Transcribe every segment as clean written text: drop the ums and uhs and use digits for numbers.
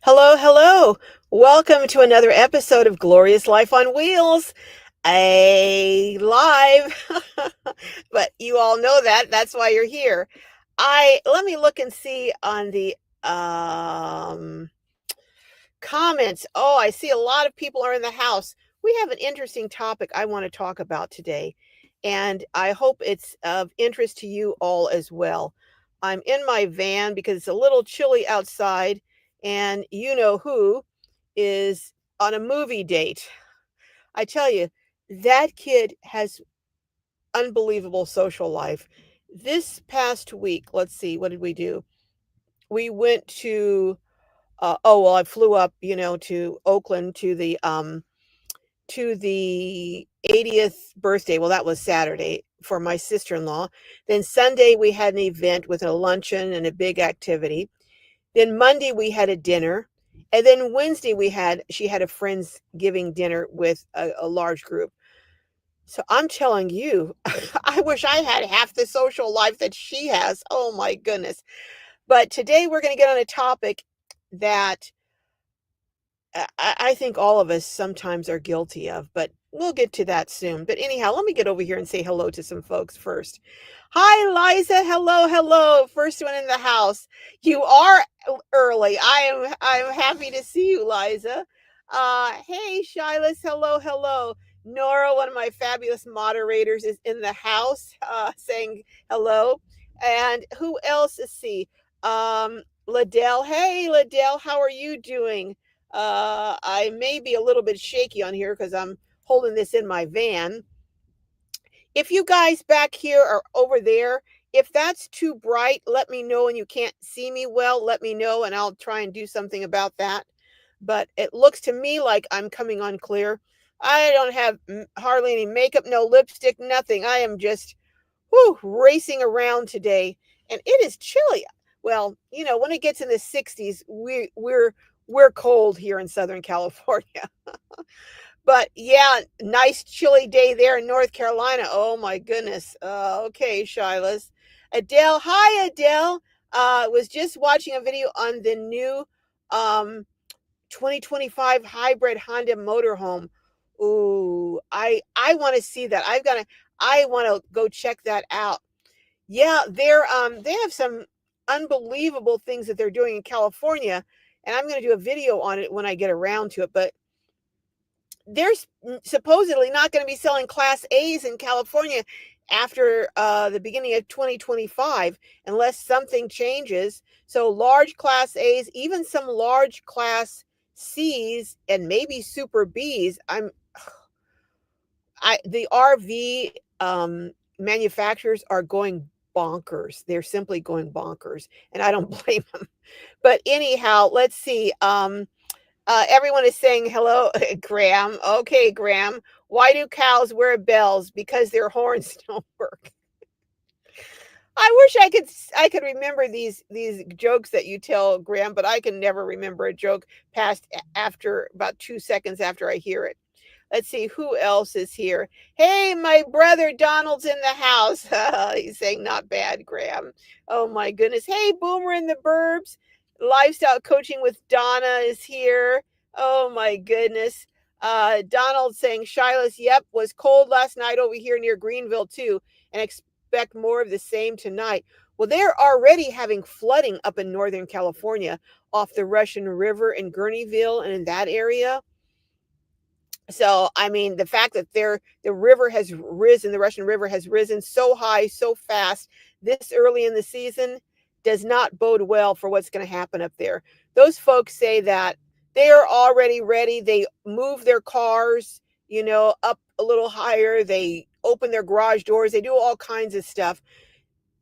Hello, hello. Welcome to another episode of Glorious Life on Wheels. A live. But you all know that. That's why you're here. I let me look and see on the comments. Oh, I see a lot of people are in the house. We have an interesting topic I want to talk about today, and I hope it's of interest to you all as well. I'm in my van because it's a little chilly outside, and you know who is on a movie date. I tell you, that kid has unbelievable social life. This past week, let's see, what did we do? We went to I flew up, to Oakland to the 80th birthday. Well, that was Saturday for my sister-in-law. Then Sunday we had an event with a luncheon and a big activity. Then Monday we had a dinner. And then Wednesday she had a friendsgiving dinner with a large group. So I'm telling you, I wish I had half the social life that she has. Oh my goodness. But today we're going to get on a topic that I think all of us sometimes are guilty of, but we'll get to that soon. But anyhow, let me get over here and say hello to some folks first. Hi, Liza. Hello, hello. First one in the house. You are early. I'm happy to see you, Liza. Hey, Shilas. Hello, hello. Nora, one of my fabulous moderators, is in the house, saying hello. And who else is see? Ladell. Hey, Ladell. How are you doing? I may be a little bit shaky on here because I'm holding this in my van. If you guys back here or over there, if that's too bright, let me know, and you can't see me well, let me know and I'll try and do something about that. But it looks to me like I'm coming on clear. I don't have hardly any makeup, no lipstick, nothing. I am just racing around today, and it is chilly. Well, when it gets in the 60s, we're cold here in Southern California. But yeah, nice chilly day there in North Carolina. Oh my goodness. Okay, Shilas. Adele, hi Adele. Was just watching a video on the new 2025 hybrid Honda motorhome. Ooh, I want to see that. I want to go check that out. Yeah, they have some unbelievable things that they're doing in California, and I'm going to do a video on it when I get around to it, but they're supposedly not going to be selling Class A's in California after the beginning of 2025 unless something changes. So large Class A's, even some large Class C's, and maybe Super B's. The RV manufacturers are going bonkers. They're simply going bonkers, and I don't blame them. But anyhow, let's see. Everyone is saying hello, Graham. Okay, Graham. Why do cows wear bells? Because their horns don't work. I wish I could remember these jokes that you tell, Graham, but I can never remember a joke past after about 2 seconds after I hear it. Let's see who else is here. Hey, my brother Donald's in the house. He's saying not bad, Graham. Oh my goodness. Hey, Boomer in the Burbs. Lifestyle coaching with Donna is here. Oh my goodness. Donald saying Shilas, yep, was cold last night over here near Greenville too, and expect more of the same tonight. Well, they're already having flooding up in Northern California off the Russian River in Gurneyville and in that area. So, I mean, the fact that the river has risen, the Russian River has risen so high, so fast this early in the season does not bode well for what's going to happen up there. Those folks say that they're already ready. They move their cars, up a little higher. They open their garage doors. They do all kinds of stuff.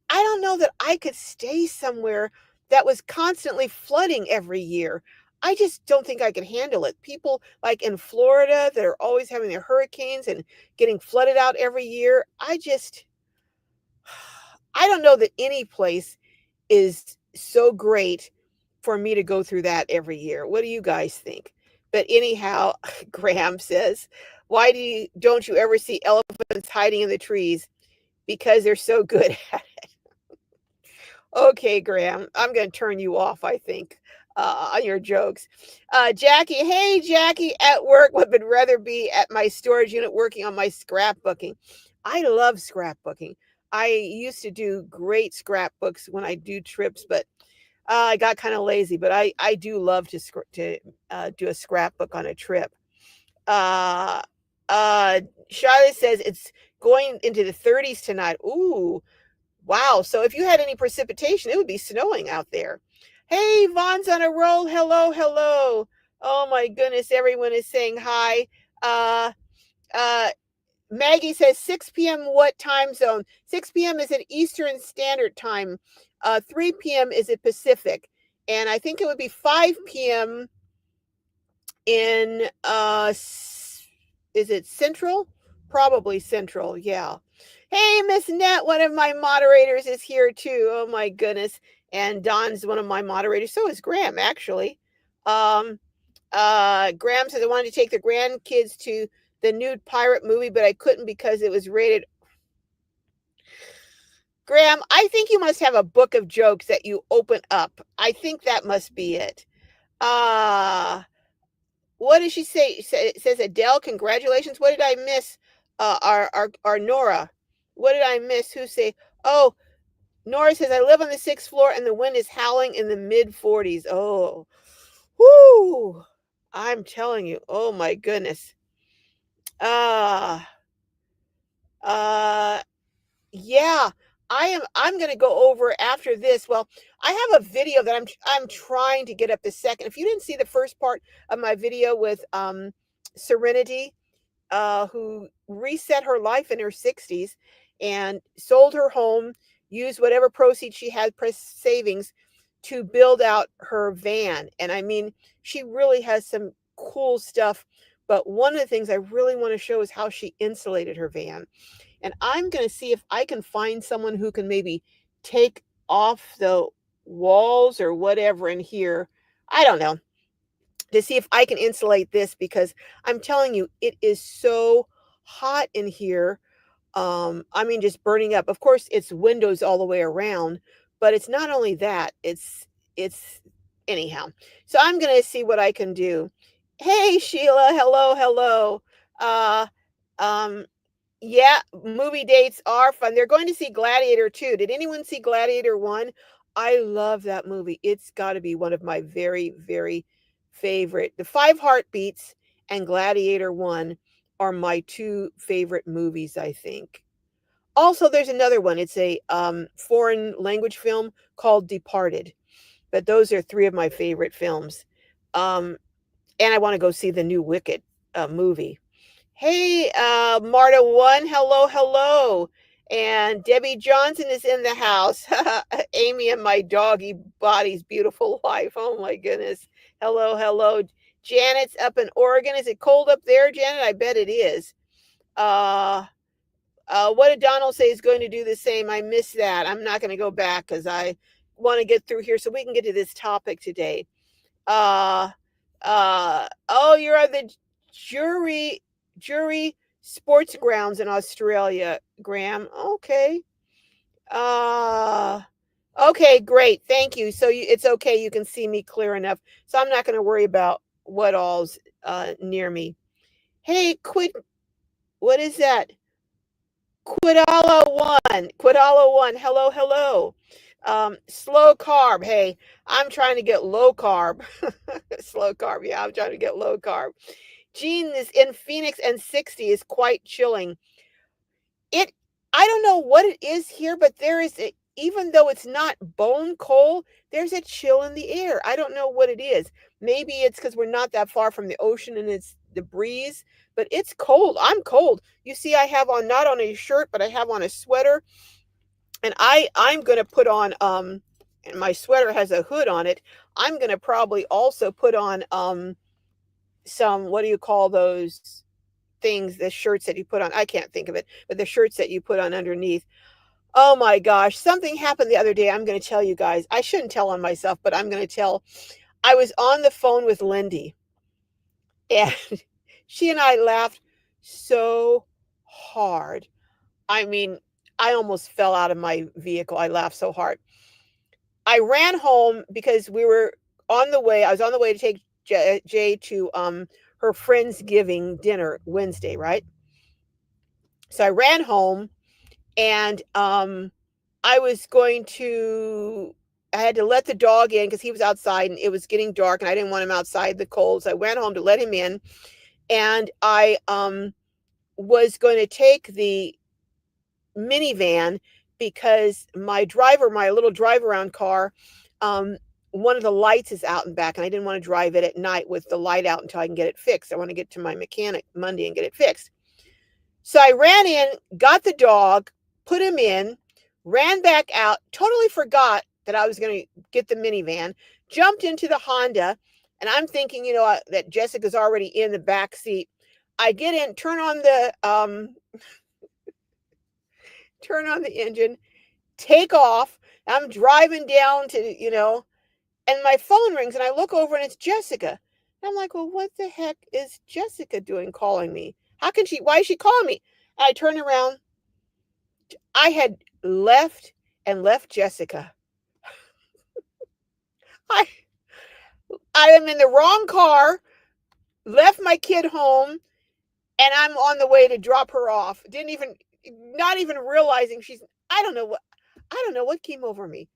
I don't know that I could stay somewhere that was constantly flooding every year. I just don't think I could handle it. People like in Florida that are always having their hurricanes and getting flooded out every year. I don't know that any place is so great for me to go through that every year. What do you guys think? But anyhow, Graham says, why don't you ever see elephants hiding in the trees? Because they're so good at it. Okay, Graham, I'm going to turn you off, I think. on your jokes. Jackie, hey, Jackie, at work would rather be at my storage unit working on my scrapbooking. I love scrapbooking. I used to do great scrapbooks when I do trips, but I got kind of lazy. But I do love to do a scrapbook on a trip. Uh, Charlotte says it's going into the 30s tonight. Ooh, wow. So if you had any precipitation, it would be snowing out there. Hey, Vaughn's on a roll. Hello, hello. Oh my goodness, everyone is saying hi. Uh, uh, Maggie says 6 p.m. What time zone? 6 p.m. is at Eastern Standard Time. 3 p.m. is at Pacific. And I think it would be 5 p.m. in is it Central? Probably Central, yeah. Hey, Miss Net, one of my moderators is here too. Oh my goodness. And Don's one of my moderators. So is Graham, actually. Um, Graham says I wanted to take the grandkids to the nude pirate movie, but I couldn't because it was rated. Graham, I think you must have a book of jokes that you open up. I think that must be it. Uh what did she say? It says Adele, congratulations. What did I miss? Our Nora. What did I miss? Who say? Oh, Nora says I live on the 6th floor and the wind is howling in the mid 40s. Oh, whoo! I'm telling you. Oh my goodness. Uh, uh, yeah. I'm going to go over after this. Well, I have a video that I'm trying to get up the second. If you didn't see the first part of my video with Serenity, who reset her life in her 60s and sold her home, used whatever proceeds she had, press savings, to build out her van. And I mean, she really has some cool stuff. But one of the things I really want to show is how she insulated her van. And I'm going to see if I can find someone who can maybe take off the walls or whatever in here. I don't know, to see if I can insulate this, because I'm telling you, it is so hot in here. I mean, just burning up. Of course, it's windows all the way around, but it's not only that, it's anyhow. So I'm gonna see what I can do. Hey Sheila, hello, hello. Uh um yeah, movie dates are fun. They're going to see Gladiator 2. Did anyone see Gladiator 1? I love that movie. It's got to be one of my very, very favorite. The Five Heartbeats and Gladiator 1 are my two favorite movies, I think. Also, there's another one. It's a foreign language film called Departed. But those are three of my favorite films. Um, and I want to go see the new Wicked movie. Hey, Marta One, hello, hello. And Debbie Johnson is in the house. Amy and my doggy body's beautiful life. Oh my goodness. Hello, hello. Janet's up in Oregon. Is it cold up there, Janet? I bet it is. Uh, what did Donald say is going to do the same? I missed that. I'm not going to go back because I want to get through here so we can get to this topic today. Uh, oh, you're on the jury sports grounds in Australia, Graham. Okay. Uh, okay, great. Thank you. So it's okay. You can see me clear enough. So I'm not going to worry about what all's near me. Hey, what is that? Quidala one. Hello, hello. Slow carb. Hey, I'm trying to get low carb. Slow carb. Yeah, I'm trying to get low carb. Jean is in Phoenix and 60 is quite chilling. It, I don't know what it is here, but there is a, even though it's not bone cold, there's a chill in the air. I don't know what it is. Maybe it's because we're not that far from the ocean and it's the breeze, but it's cold. I'm cold. You see, I have on not on a shirt, but I have on a sweater, and I'm gonna put on and my sweater has a hood on it. I'm gonna probably also put on some, what do you call those things, the shirts that you put on? I can't think of it, but the shirts that you put on underneath. Oh my gosh, something happened the other day. I'm going to tell you guys. I shouldn't tell on myself, but I'm going to tell. I was on the phone with Lindy, and she and I laughed so hard. I mean, I almost fell out of my vehicle. I laughed so hard. I ran home because we were I was on the way to take Jay to, her friendsgiving dinner Wednesday, right? So I ran home and, I had to let the dog in because he was outside and it was getting dark and I didn't want him outside the cold. So I went home to let him in and I, was going to take the minivan because my little drive around car, um, one of the lights is out and back, and I didn't want to drive it at night with the light out until I can get it fixed. I want to get to my mechanic Monday and get it fixed. So I ran in, got the dog, put him in, ran back out, totally forgot that I was going to get the minivan, jumped into the Honda, and I'm thinking, that Jessica's already in the back seat. I get in, turn on the engine, take off. I'm driving down and my phone rings and I look over and it's Jessica. And I'm like, well, what the heck is Jessica doing calling me? Why is she calling me? And I turn around. I had left Jessica. I, I am in the wrong car, left my kid home, and I'm on the way to drop her off. Not even realizing I don't know what came over me.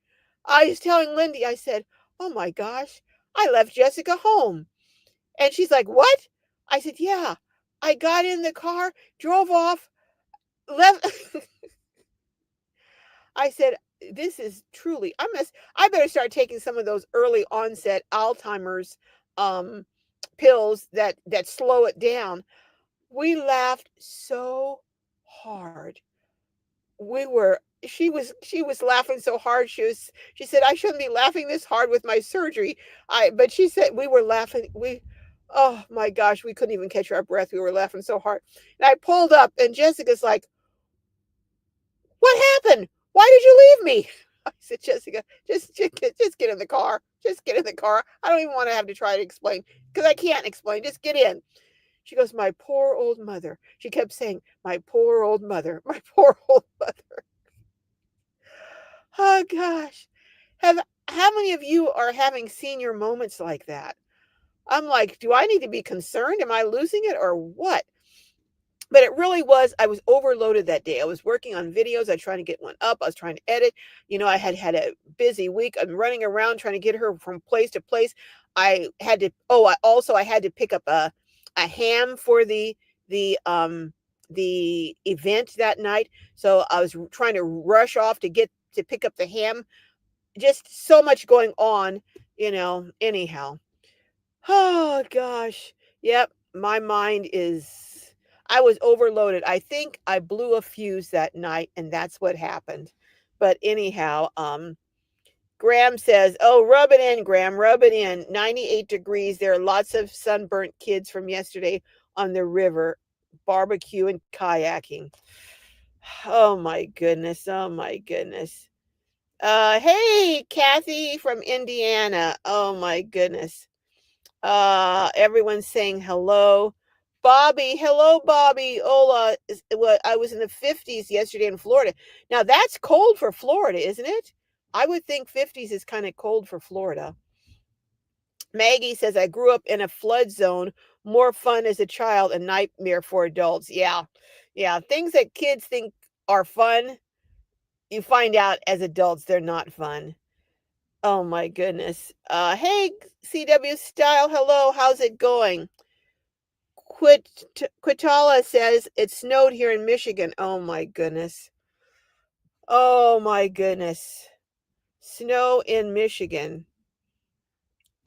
I was telling Lindy, I said, "Oh my gosh, I left Jessica home." And she's like, "What?" I said, "Yeah. I got in the car, drove off, left." I said, "This is truly I better start taking some of those early onset Alzheimer's um pills that slow it down." We laughed so hard. She was laughing so hard. She said, "I shouldn't be laughing this hard with my surgery." But she said we were laughing. Oh my gosh, we couldn't even catch our breath. We were laughing so hard. And I pulled up and Jessica's like, "What happened? Why did you leave me?" I said, "Jessica, just get in the car. Just get in the car. I don't even want to have to try to explain because I can't explain. Just get in." She goes, "My poor old mother." She kept saying, "My poor old mother, my poor old mother." Oh gosh. Have How many of you are having senior moments like that? I'm like, do I need to be concerned? Am I losing it or what? But it really was, I was overloaded that day. I was working on videos. I was trying to get one up. I was trying to edit. I had had a busy week. I'm running around trying to get her from place to place. I had to pick up a ham for the event that night. So I was trying to rush off to pick up the ham. Just so much going on, anyhow. Oh gosh. Yep, my mind is I was overloaded. I think I blew a fuse that night and that's what happened. But anyhow, Graham says, "Oh, rub it in, Graham, rub it in. 98 degrees. There are lots of sunburnt kids from yesterday on the river, barbecue and kayaking." Oh my goodness. Oh my goodness. Hey, Kathy from Indiana. Oh my goodness. Everyone's saying hello. Bobby, hello, Bobby. Ola, I was in the 50s yesterday in Florida. Now that's cold for Florida, isn't it? I would think 50s is kind of cold for Florida. Maggie says, "I grew up in a flood zone. More fun as a child, a nightmare for adults." Yeah. Yeah. Things that kids think are fun, you find out as adults they're not fun. Oh my goodness. Hey, CW Style, hello, how's it going? Quitala says it snowed here in Michigan. Oh my goodness. Oh my goodness. Snow in Michigan.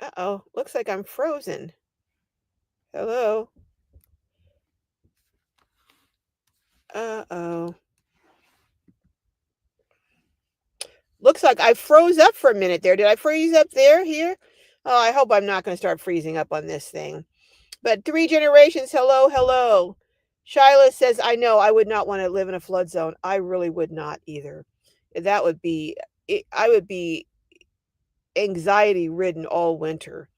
Uh-oh, looks like I'm frozen. Hello. Uh-oh. Looks like I froze up for a minute there. Did I freeze up here? Oh, I hope I'm not going to start freezing up on this thing. But 3 generations, hello, hello. Shyla says, "I know I would not want to live in a flood zone. I really would not either. That would be, I would be anxiety ridden all winter."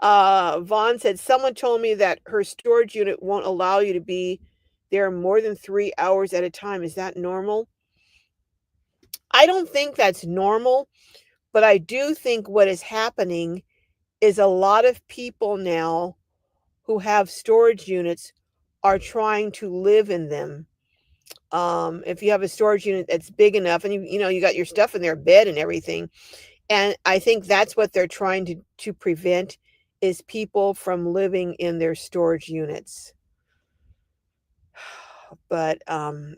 Vaughn said, "Someone told me that her storage unit won't allow you to be there more than 3 hours at a time. Is that normal?" I don't think that's normal, but I do think what is happening is a lot of people now who have storage units are trying to live in them. If you have a storage unit that's big enough and you got your stuff in their bed and everything, and I think that's what they're trying to prevent is people from living in their storage units. But,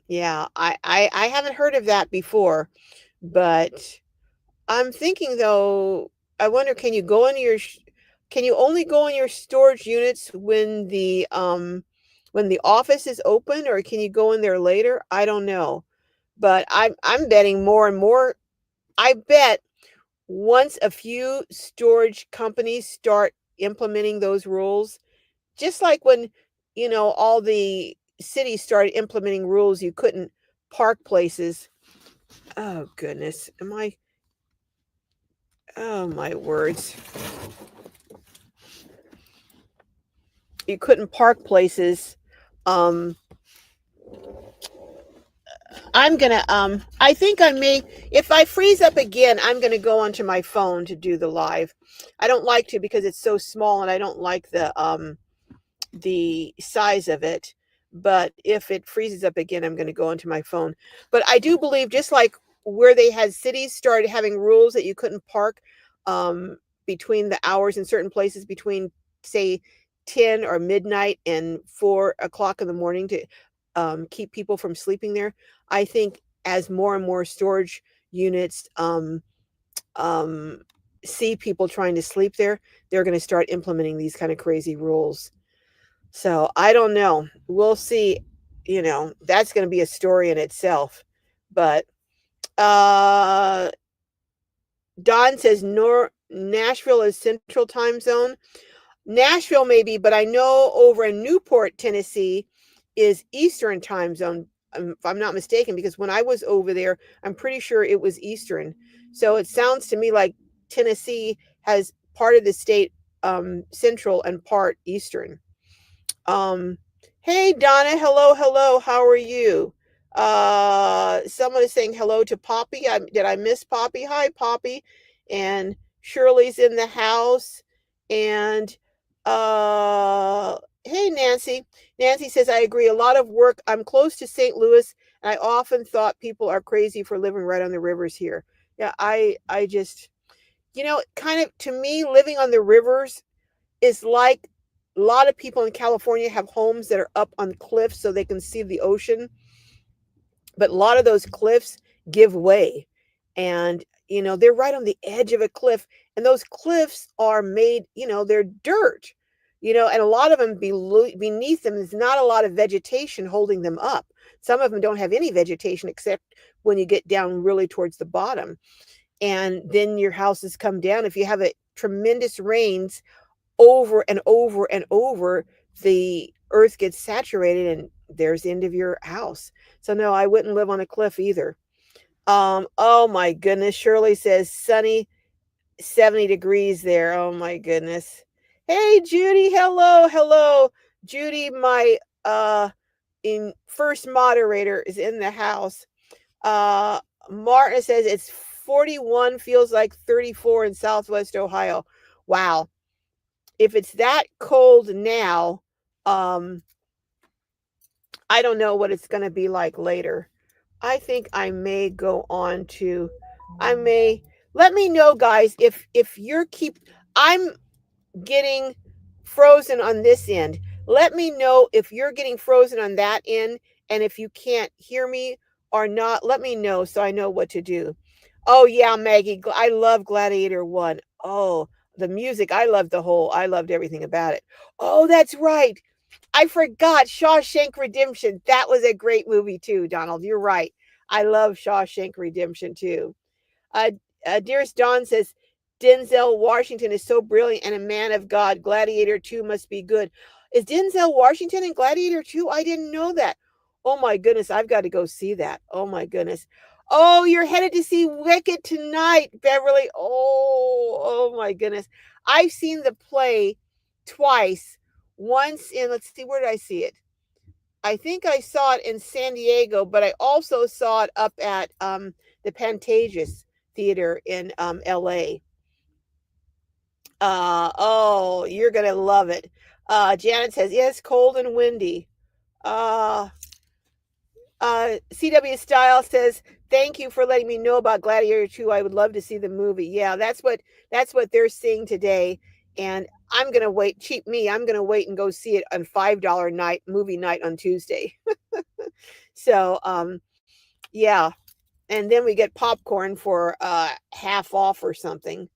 yeah, I haven't heard of that before, but I'm thinking though, I wonder, can you only go in your storage units when the office is open, or can you go in there later? I don't know. But I'm betting more and more. I bet once a few storage companies start implementing those rules, just like when, all the cities started implementing rules you couldn't park places. Oh goodness. Oh my words. You couldn't park places. Um I think I may, if I freeze up again, I'm gonna go onto my phone to do the live. I don't like to because it's so small and I don't like the size of it. But if it freezes up again, I'm going to go onto my phone. But I do believe, just like where they had cities started having rules that you couldn't park um, between the hours in certain places between, say, 10 or midnight and 4 o'clock in the morning to keep people from sleeping there. I think as more and more storage units um, see people trying to sleep there, they're going to start implementing these kind of crazy rules. So, I don't know. We'll see, that's gonna be a story in itself. But, uh, Don says Nashville is Central Time Zone. Nashville maybe, but I know over in Newport, Tennessee is Eastern Time Zone, if I'm not mistaken, because when I was over there, I'm pretty sure it was Eastern. So it sounds to me like Tennessee has part of the state, Central and part Eastern. Um, hey Donna, hello, hello. How are you? Someone is saying hello to Poppy. Did I miss Poppy? Hi, Poppy. And Shirley's in the house. And hey Nancy. Nancy says I agree. A lot of work. I'm close to St. Louis, and I often thought people are crazy for living right on the rivers here. Yeah, I just, kind of, to me, living on the rivers is like, a lot of people in California have homes that are up on cliffs so they can see the ocean, but a lot of those cliffs give way. And, they're right on the edge of a cliff, and those cliffs are made, they're dirt, and a lot of them beneath them is not a lot of vegetation holding them up. Some of them don't have any vegetation except when you get down really towards the bottom. And then your houses come down. If you have a tremendous rains, over and over and over, the earth gets saturated and there's the end of your house. So no, I wouldn't live on a cliff either. Oh my goodness. Shirley says sunny 70 degrees there. Oh my goodness. Hey Judy, hello, hello. Judy, my in first moderator is in the house. Uh Martin says it's 41, feels like 34 in Southwest Ohio. Wow. If it's that cold now, um, I don't know what it's going to be like later. I think I may go on to, I may, let me know, guys, if you're I'm getting frozen on this end. Let me know if you're getting frozen on that end, and if you can't hear me or not, let me know so I know what to do. Oh yeah, Maggie, I love Gladiator 1. Oh, the music, I loved everything about it. Oh, that's right. I forgot Shawshank Redemption. That was a great movie too, Donald. You're right. I love Shawshank Redemption too. Uh, Dearest Dawn says, Denzel Washington is so brilliant and a man of God. Gladiator 2 must be good. Is Denzel Washington in Gladiator 2? I didn't know that. Oh my goodness, I've got to go see that. Oh my goodness. Oh, you're headed to see Wicked tonight, Beverly. Oh my goodness. I've seen the play twice. Once in, let's see, where did I see it? I think I saw it in San Diego, but I also saw it up at the Pantages Theater in LA. Oh, you're gonna love it. Janet says, yes, cold and windy. Uh, CW Style says, "Thank you for letting me know about Gladiator 2. I would love to see the movie." Yeah, that's what they're seeing today, and I'm gonna wait. Cheap me, I'm gonna wait and go see it on $5 night movie night on Tuesday. So, yeah, and then we get popcorn for half off or something.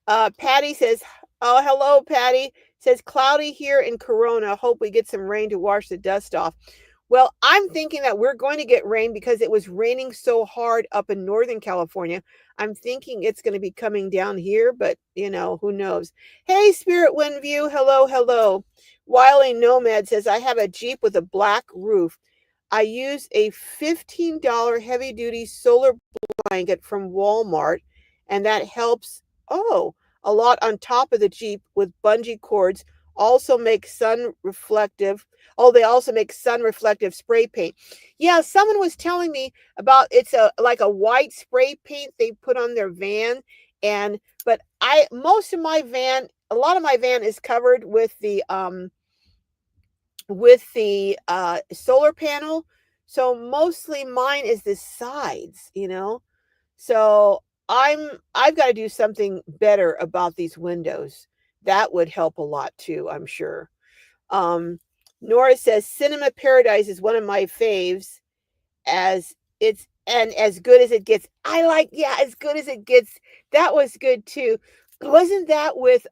Patty says, "Oh, hello, Patty." Says cloudy here in Corona. Hope we get some rain to wash the dust off. Well, I'm thinking that we're going to get rain because it was raining so hard up in Northern California. I'm thinking it's going to be coming down here, but who knows? Hey, Spirit Wind View. Hello, hello. Wiley Nomad says, I have a Jeep with a black roof. I use a $15 heavy duty solar blanket from Walmart, and that helps. Oh, a lot on top of the Jeep with bungee cords. Also make sun reflective. Oh, they also make sun reflective spray paint. Yeah, someone was telling me about it's a like a white spray paint they put on their van, and but I most of my van, a lot of my van is covered with the solar panel. So mostly mine is the sides. So I've got to do something better about these windows. That would help a lot too, I'm sure. Um, Nora says Cinema Paradise is one of my faves as it's and as good as it gets. I like, yeah, as good as it gets. That was good too. Wasn't that with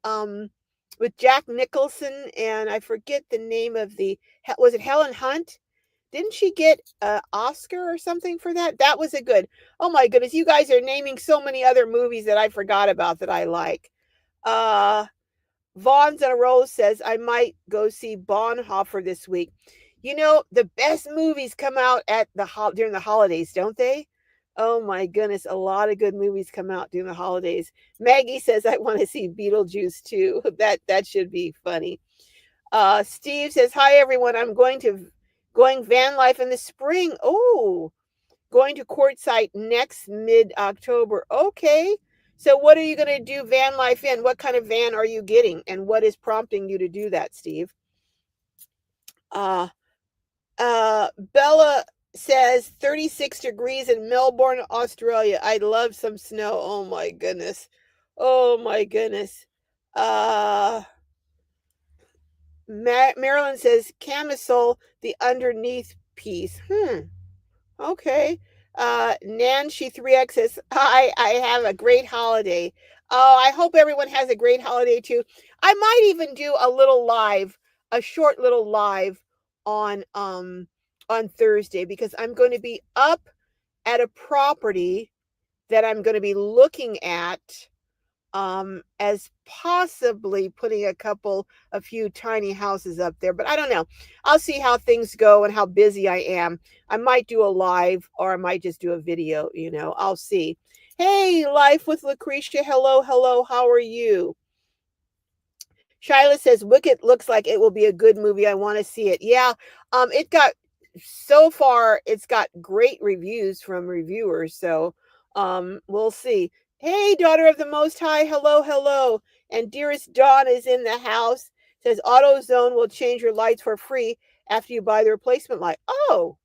Jack Nicholson, and I forget the name of was it Helen Hunt? Didn't she get an Oscar or something for that? That was a good. Oh my goodness, you guys are naming so many other movies that I forgot about that I like. Uh Vaughn's on a Roll says, I might go see Bonhoeffer this week. The best movies come out at during the holidays, don't they? Oh my goodness, a lot of good movies come out during the holidays. Maggie says, I want to see Beetlejuice too. That should be funny. Steve says, hi everyone. I'm going van life in the spring. Oh, going to Quartzsite next mid-October. Okay. So what are you going to do van life in? What kind of van are you getting? And what is prompting you to do that, Steve? Uh, Bella says 36 degrees in Melbourne, Australia. I'd love some snow. Oh my goodness. Oh my goodness. Uh, Marilyn says camisole, the underneath piece. Okay. Nancy 3X says, I have a great holiday. Oh, I hope everyone has a great holiday too. I might even do a short little live on Thursday because I'm going to be up at a property that I'm going to be looking at as possibly putting a few tiny houses up there, but I don't know. I'll see how things go and how busy I am. I might do a live or I might just do a video. I'll see. Hey, Life with Lucretia. Hello, hello. How are you? Shyla says Wicked looks like it will be a good movie. I want to see it. Yeah, so far it's got great reviews from reviewers, so we'll see. Hey, daughter of the Most High, hello, hello. And dearest Dawn is in the house. Says AutoZone will change your lights for free after you buy the replacement light. Oh,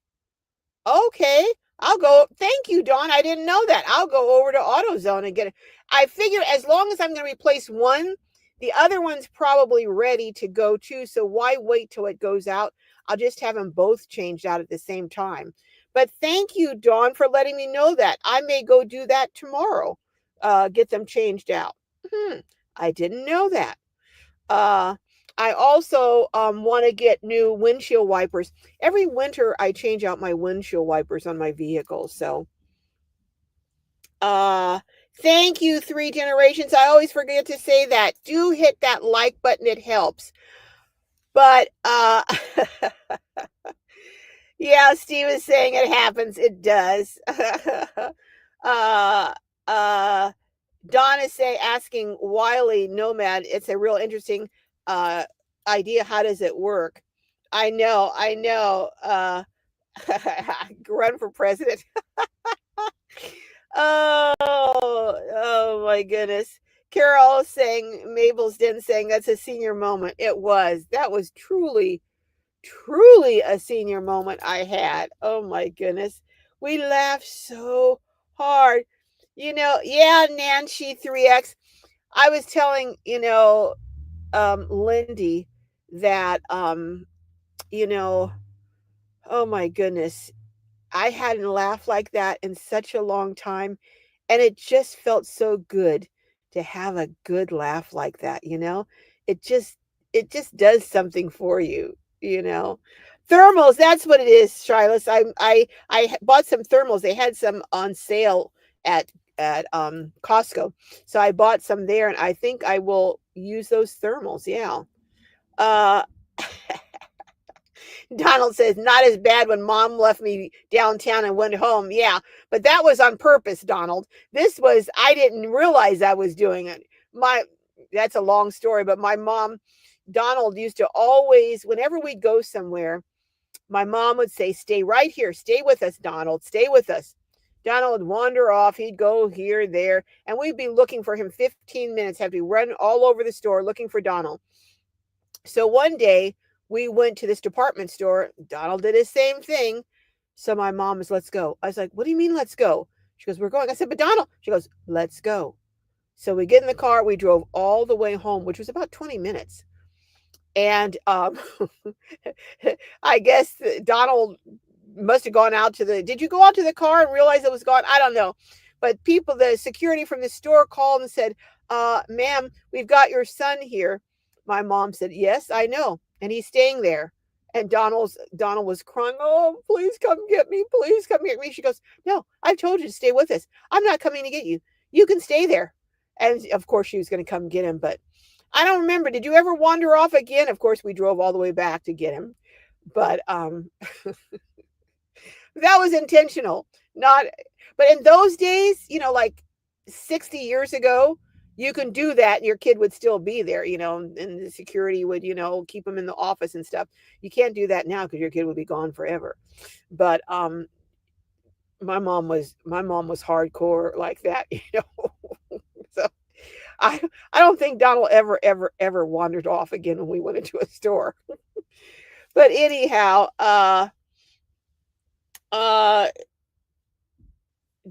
okay. I'll go. Thank you, Dawn. I didn't know that. I'll go over to AutoZone and get it. I figure as long as I'm going to replace one, the other one's probably ready to go too. So why wait till it goes out? I'll just have them both changed out at the same time. But thank you, Dawn, for letting me know that. I may go do that tomorrow. Get them changed out. I didn't know that. Uh, I also want to get new windshield wipers. Every winter, I change out my windshield wipers on my vehicle. So, uh, thank you, Three Generations. I always forget to say that. Do hit that like button; it helps. But yeah, Steve is saying it happens. It does. uh, uh, Don is asking Wiley Nomad. It's a real interesting uh, idea. How does it work? I know, I know. Run for president. Oh, oh my goodness. Carol saying, Mabel's Den saying that's a senior moment. It was. That was truly, truly a senior moment I had. Oh my goodness. We laughed so hard. Yeah, Nancy 3X. I was telling, Lindy that, you know, oh my goodness, I hadn't laughed like that in such a long time, and it just felt so good to have a good laugh like that. It just it just does something for you. Thermals, that's what it is, Shilas. I bought some thermals. They had some on sale at Costco. So I bought some there and I think I will use those thermals. Yeah. Uh Donald says, not as bad when mom left me downtown and went home. Yeah, but that was on purpose, Donald. This was, I didn't realize I was doing it. That's a long story, but my mom, Donald used to always, whenever we'd go somewhere, my mom would say, stay right here. Stay with us, Donald. Stay with us. Donald would wander off. He'd go here, there, and we'd be looking for him 15 minutes, have to run all over the store looking for Donald. So one day we went to this department store. Donald did his same thing. So my mom was, let's go. I was like, what do you mean, let's go? She goes, we're going. I said, but Donald. She goes, let's go. So we get in the car. We drove all the way home, which was about 20 minutes. And I guess Donald must have gone out to did you go out to the car and realize it was gone? I don't know. But the security from the store called and said, ma'am, we've got your son here. My mom said, yes, I know. And he's staying there. And Donald was crying, oh, please come get me. Please come get me. She goes, no, I've told you to stay with us. I'm not coming to get you. You can stay there. And of course she was going to come get him. But I don't remember. Did you ever wander off again? Of course, we drove all the way back to get him. But that was intentional. Not, but in those days, like 60 years ago, you can do that and your kid would still be there, and the security would, keep them in the office and stuff. You can't do that now because your kid would be gone forever. But my mom was hardcore like that. So I don't think Donald ever wandered off again when we went into a store. But anyhow,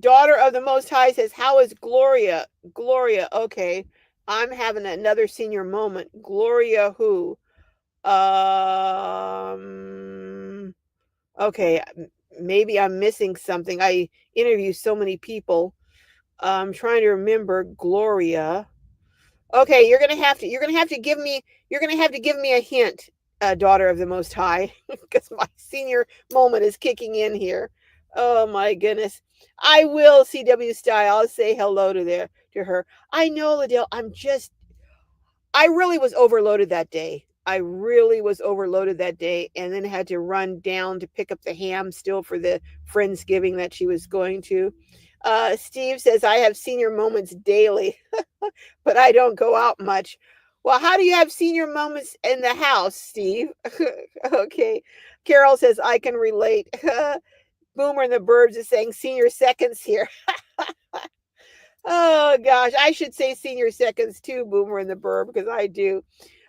daughter of the Most High says, how is Gloria? Gloria, okay. I'm having another senior moment. Gloria who? Okay, maybe I'm missing something. I interview so many people. I'm trying to remember Gloria. Okay, you're gonna have to give me a hint, daughter of the Most High, because my senior moment is kicking in here. Oh my goodness. I will, CW Style. I'll say hello to her. I know, Liddell. I really was overloaded that day. I really was overloaded that day and then had to run down to pick up the ham still for the Friendsgiving that she was going to. Steve says, I have senior moments daily, but I don't go out much. Well, how do you have senior moments in the house, Steve? Okay. Carol says, I can relate. Boomer and the Burbs is saying senior seconds here. Oh gosh, I should say senior seconds too, Boomer and the Burb, because I do.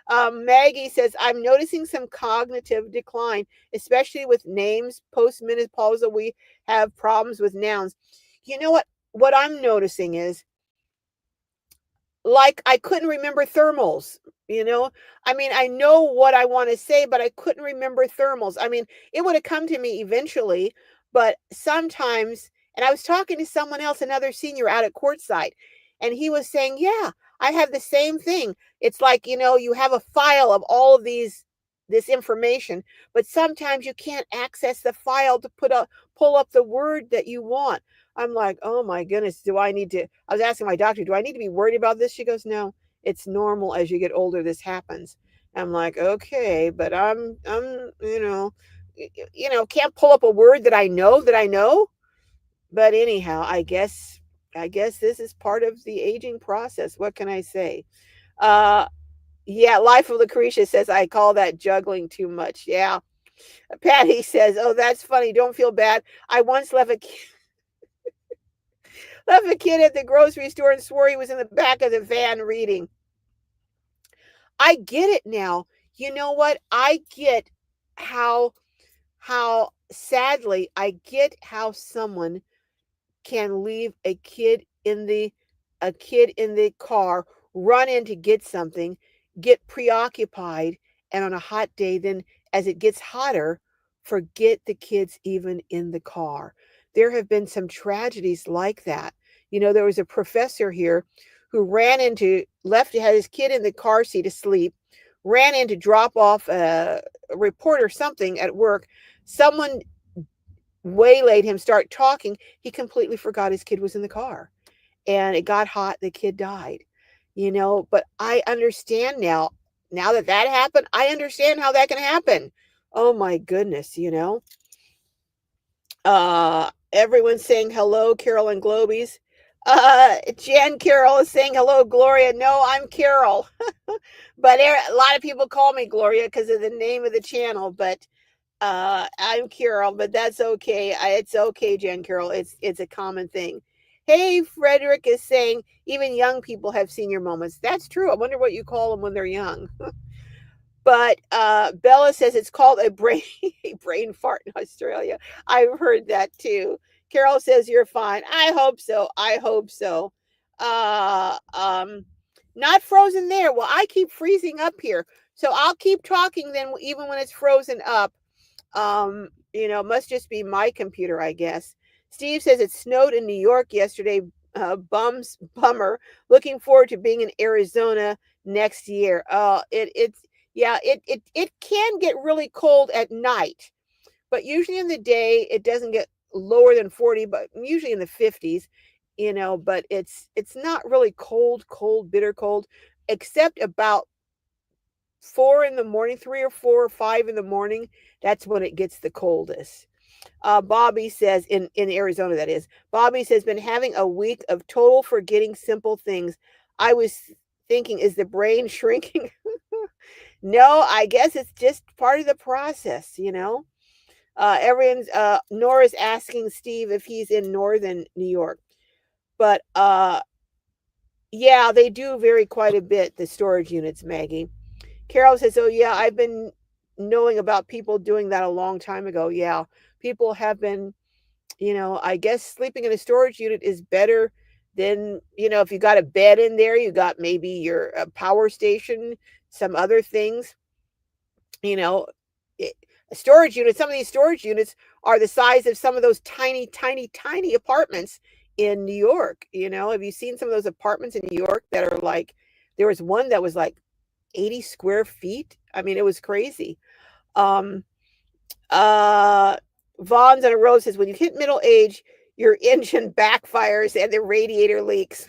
Maggie says, I'm noticing some cognitive decline, especially with names. Post-menopausal, we have problems with nouns. You know what? What I'm noticing is, like, I couldn't remember thermals. I mean, I know what I want to say, but I couldn't remember thermals. I mean, it would have come to me eventually, but sometimes, and I was talking to someone else, another senior out at Courtside, and he was saying, yeah, I have the same thing. It's like, you have a file of all of this information, but sometimes you can't access the file to pull up the word that you want. I'm like, oh my goodness, I was asking my doctor, do I need to be worried about this? She goes, no, it's normal as you get older, this happens. I'm like, okay, but I'm, can't pull up a word that I know. But anyhow, I guess this is part of the aging process. What can I say? Uh, yeah, Life of Lucretia says, I call that juggling too much. Yeah. Patty says, oh, that's funny. Don't feel bad. I once left a left a kid at the grocery store and swore he was in the back of the van reading. I get it now. You know what? I get how sadly I get how someone can leave a kid in the car, run in to get something, get preoccupied, and on a hot day, then as it gets hotter, forget the kids even in the car. There have been some tragedies like that. There was a professor here who had his kid in the car seat asleep, ran in to drop off a report or something at work. Someone waylaid him, start talking. He completely forgot his kid was in the car, and it got hot. The kid died. But I understand now. Now that happened, I understand how that can happen. Oh my goodness. Everyone's saying hello, Carol and Globies. Jan Carol is saying hello, Gloria. No, I'm Carol. But a lot of people call me Gloria because of the name of the channel. But I'm Carol, but that's okay. It's okay, Jen Carol. It's a common thing. Hey, Frederick is saying even young people have senior moments. That's true. I wonder what you call them when they're young. But Bella says it's called a brain a brain fart in Australia. I've heard that too. Carol says you're fine. I hope so. I hope so. Uh, um, Not frozen there. Well, I keep freezing up here, so I'll keep talking then, even when it's frozen up. Must just be my computer, I guess. Steve says it snowed in New York yesterday. Bummer. Looking forward to being in Arizona next year. It can get really cold at night, but usually in the day it doesn't get lower than 40, but usually in the 50s. But it's not really cold, bitter cold, except about 4 in the morning, 3 or 4 or 5 in the morning. That's when it gets the coldest. Bobby says, in Arizona, that is. Bobby says, been having a week of total forgetting simple things. I was thinking, is the brain shrinking? No, I guess it's just part of the process. Nora's asking Steve if he's in northern New York. But yeah, they do vary quite a bit, the storage units, Maggie. Carol says, "Oh yeah, I've been knowing about people doing that a long time ago. Yeah, people have been, I guess sleeping in a storage unit is better than, if you got a bed in there, you got maybe your power station, some other things, you know, it, a storage unit. Some of these storage units are the size of some of those tiny, tiny, tiny apartments in New York. Have you seen some of those apartments in New York that are like, there was one that was like 80 square feet. I mean, it was crazy. Um, uh, Vaughn's on a road says, when you hit middle age, your engine backfires and the radiator leaks.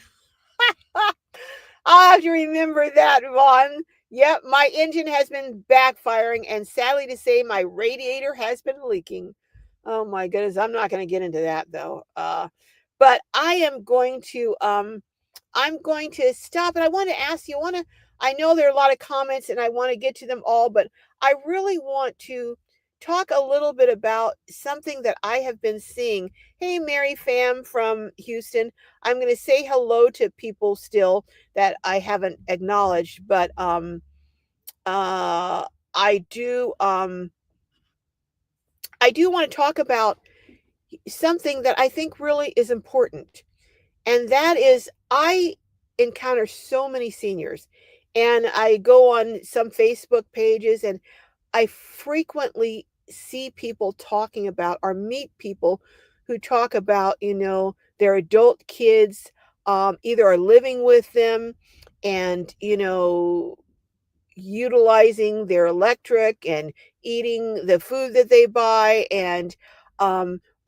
I'll have to remember that, Vaughn. Yep, my engine has been backfiring, and sadly to say, my radiator has been leaking. Oh my goodness, I'm not going to get into that though. But I'm going to stop, and I want to ask you. I know there are a lot of comments, and I want to get to them all, but I really want to talk a little bit about something that I have been seeing. Hey, Mary Pham from Houston. I'm going to say hello to people still that I haven't acknowledged, but uh, I do um, I do want to talk about something that I think really is important, and that is I encounter so many seniors, and I go on some Facebook pages, and I frequently see people talking about or meet people who talk about, their adult kids, either are living with them and, utilizing their electric and eating the food that they buy, and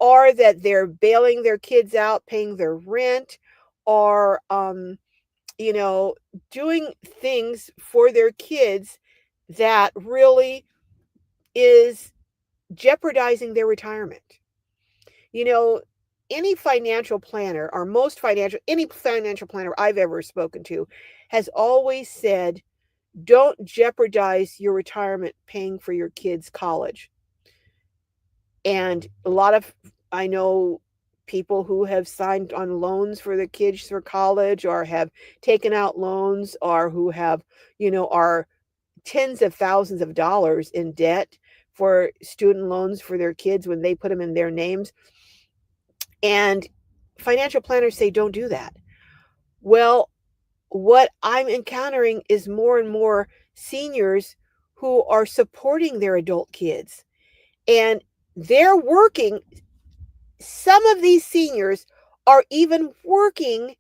or that they're bailing their kids out, paying their rent, or you know, doing things for their kids that really is jeopardizing their retirement. You know, any financial planner I've ever spoken to has always said, don't jeopardize your retirement paying for your kids' college. And I know people who have signed on loans for the kids for college or have taken out loans or who have, are tens of thousands of dollars in debt for student loans for their kids when they put them in their names. And financial planners say, don't do that. Well, what I'm encountering is more and more seniors who are supporting their adult kids and they're working. Some of these seniors are even working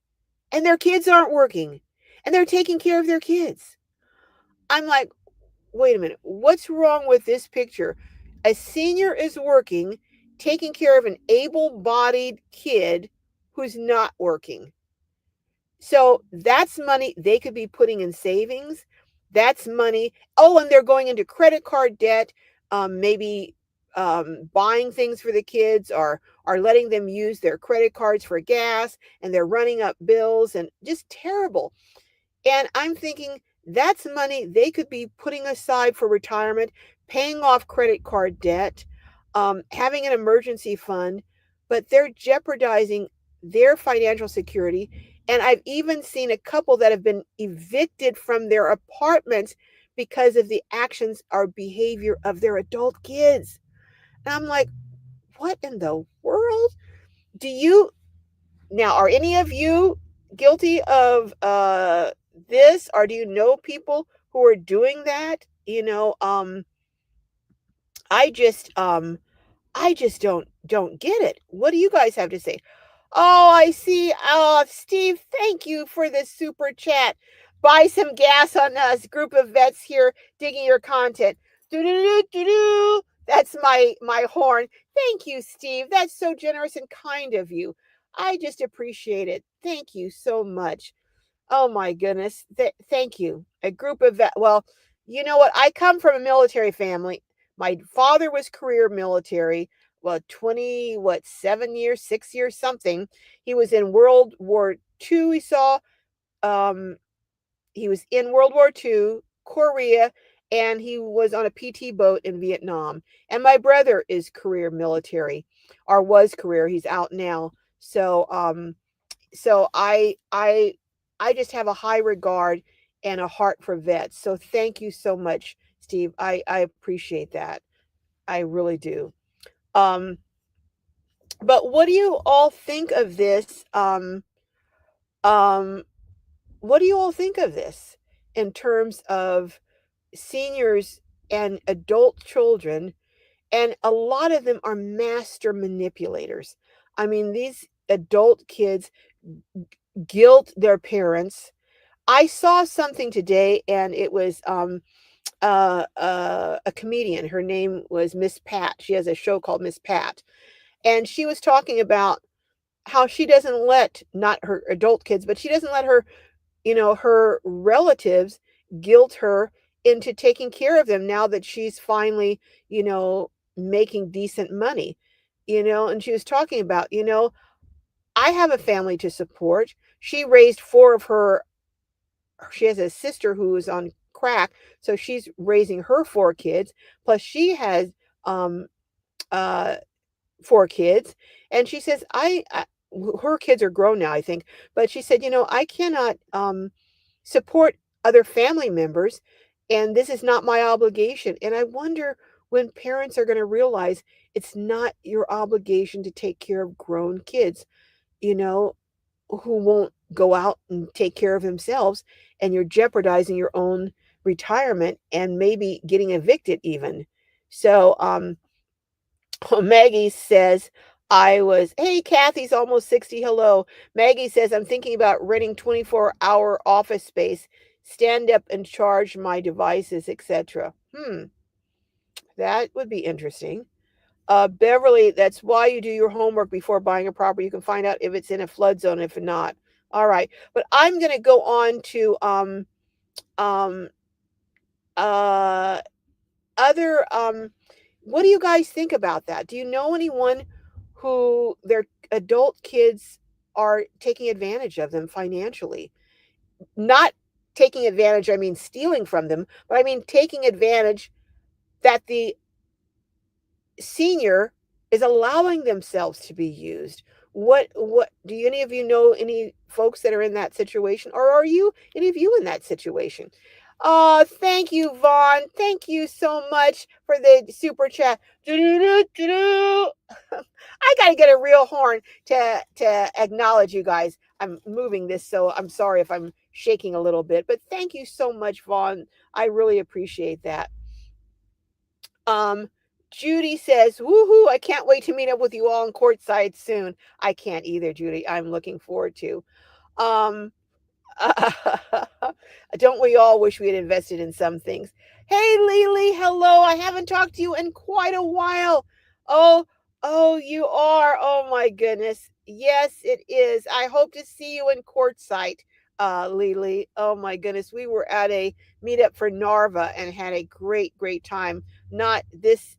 and their kids aren't working and they're taking care of their kids. I'm like, wait a minute, what's wrong with this picture? A senior is working, taking care of an able bodied kid who's not working. So that's money they could be putting in savings. That's money. Oh, and they're going into credit card debt, maybe buying things for the kids or are letting them use their credit cards for gas and they're running up bills and just terrible. And I'm thinking that's money they could be putting aside for retirement, paying off credit card debt, having an emergency fund, but they're jeopardizing their financial security. And I've even seen a couple that have been evicted from their apartments because of the actions or behavior of their adult kids. And I'm like, what in the world? Do you now, are any of you guilty of this, or do you know people who are doing that? I just I just don't get it. What do you guys have to say? Oh, I see. Oh, Steve, thank you for this super chat. Buy some gas on us, group of vets here digging your content. Do do do do do. That's my horn. Thank you, Steve. That's so generous and kind of you. I just appreciate it. Thank you so much. Oh my goodness. Thank you. A group of well, you know what? I come from a military family. My father was career military. Well, 20, what, 7 years, 6 years, something. He was in World War II. Um, he was in World War II, Korea, and he was on a PT boat in Vietnam. And my brother is career military, or was career. He's out now. So I just have a high regard and a heart for vets. So thank you so much, Steve. I appreciate that. I really do. Um, but what do you all think of this? Um, what do you all think of this in terms of seniors and adult children? And a lot of them are master manipulators. I mean, these adult kids guilt their parents. I saw something today, and it was a comedian. Her name was Miss Pat. She has a show called Miss Pat, and she was talking about how she doesn't let not her adult kids, but she doesn't let her, her relatives guilt her into taking care of them now that she's finally, making decent money, and she was talking about, I have a family to support. She raised four of her she has a sister who is on crack, so she's raising her four kids, plus she has um uh four kids, and she says her kids are grown now, I think, but she said, I cannot support other family members, and this is not my obligation. And I wonder when parents are going to realize it's not your obligation to take care of grown kids, you know who won't go out and take care of themselves, and you're jeopardizing your own retirement and maybe getting evicted even. So, Maggie says, hey, Kathy's almost 60. Hello. Maggie says, I'm thinking about renting 24-hour office space, stand up and charge my devices, etc. That would be interesting. Beverly, that's why you do your homework before buying a property. You can find out if it's in a flood zone, if not. All right. But I'm going to go on to um, uh, other. What do you guys think about that? Do you know anyone who their adult kids are taking advantage of them financially? Not taking advantage, I mean stealing from them, but I mean taking advantage that the senior is allowing themselves to be used. What do any of you know any folks that are in that situation, or are you any of you in that situation? Thank you, Vaughn. Thank you so much for the super chat. Doo-doo-doo-doo-doo. I gotta get a real horn to acknowledge you guys. I'm moving this, so I'm sorry if I'm shaking a little bit, but thank you so much, Vaughn. I really appreciate that. Um, Judy says, "Woohoo! I can't wait to meet up with you all in courtside soon." I can't either, Judy. I'm looking forward to. Um, don't we all wish we had invested in some things? Hey, Lily, hello. I haven't talked to you in quite a while. Oh, oh, you are. Oh my goodness. Yes, it is. I hope to see you in Quartzsite, Lily. Oh my goodness. We were at a meetup for Narva and had a great, great time. Not this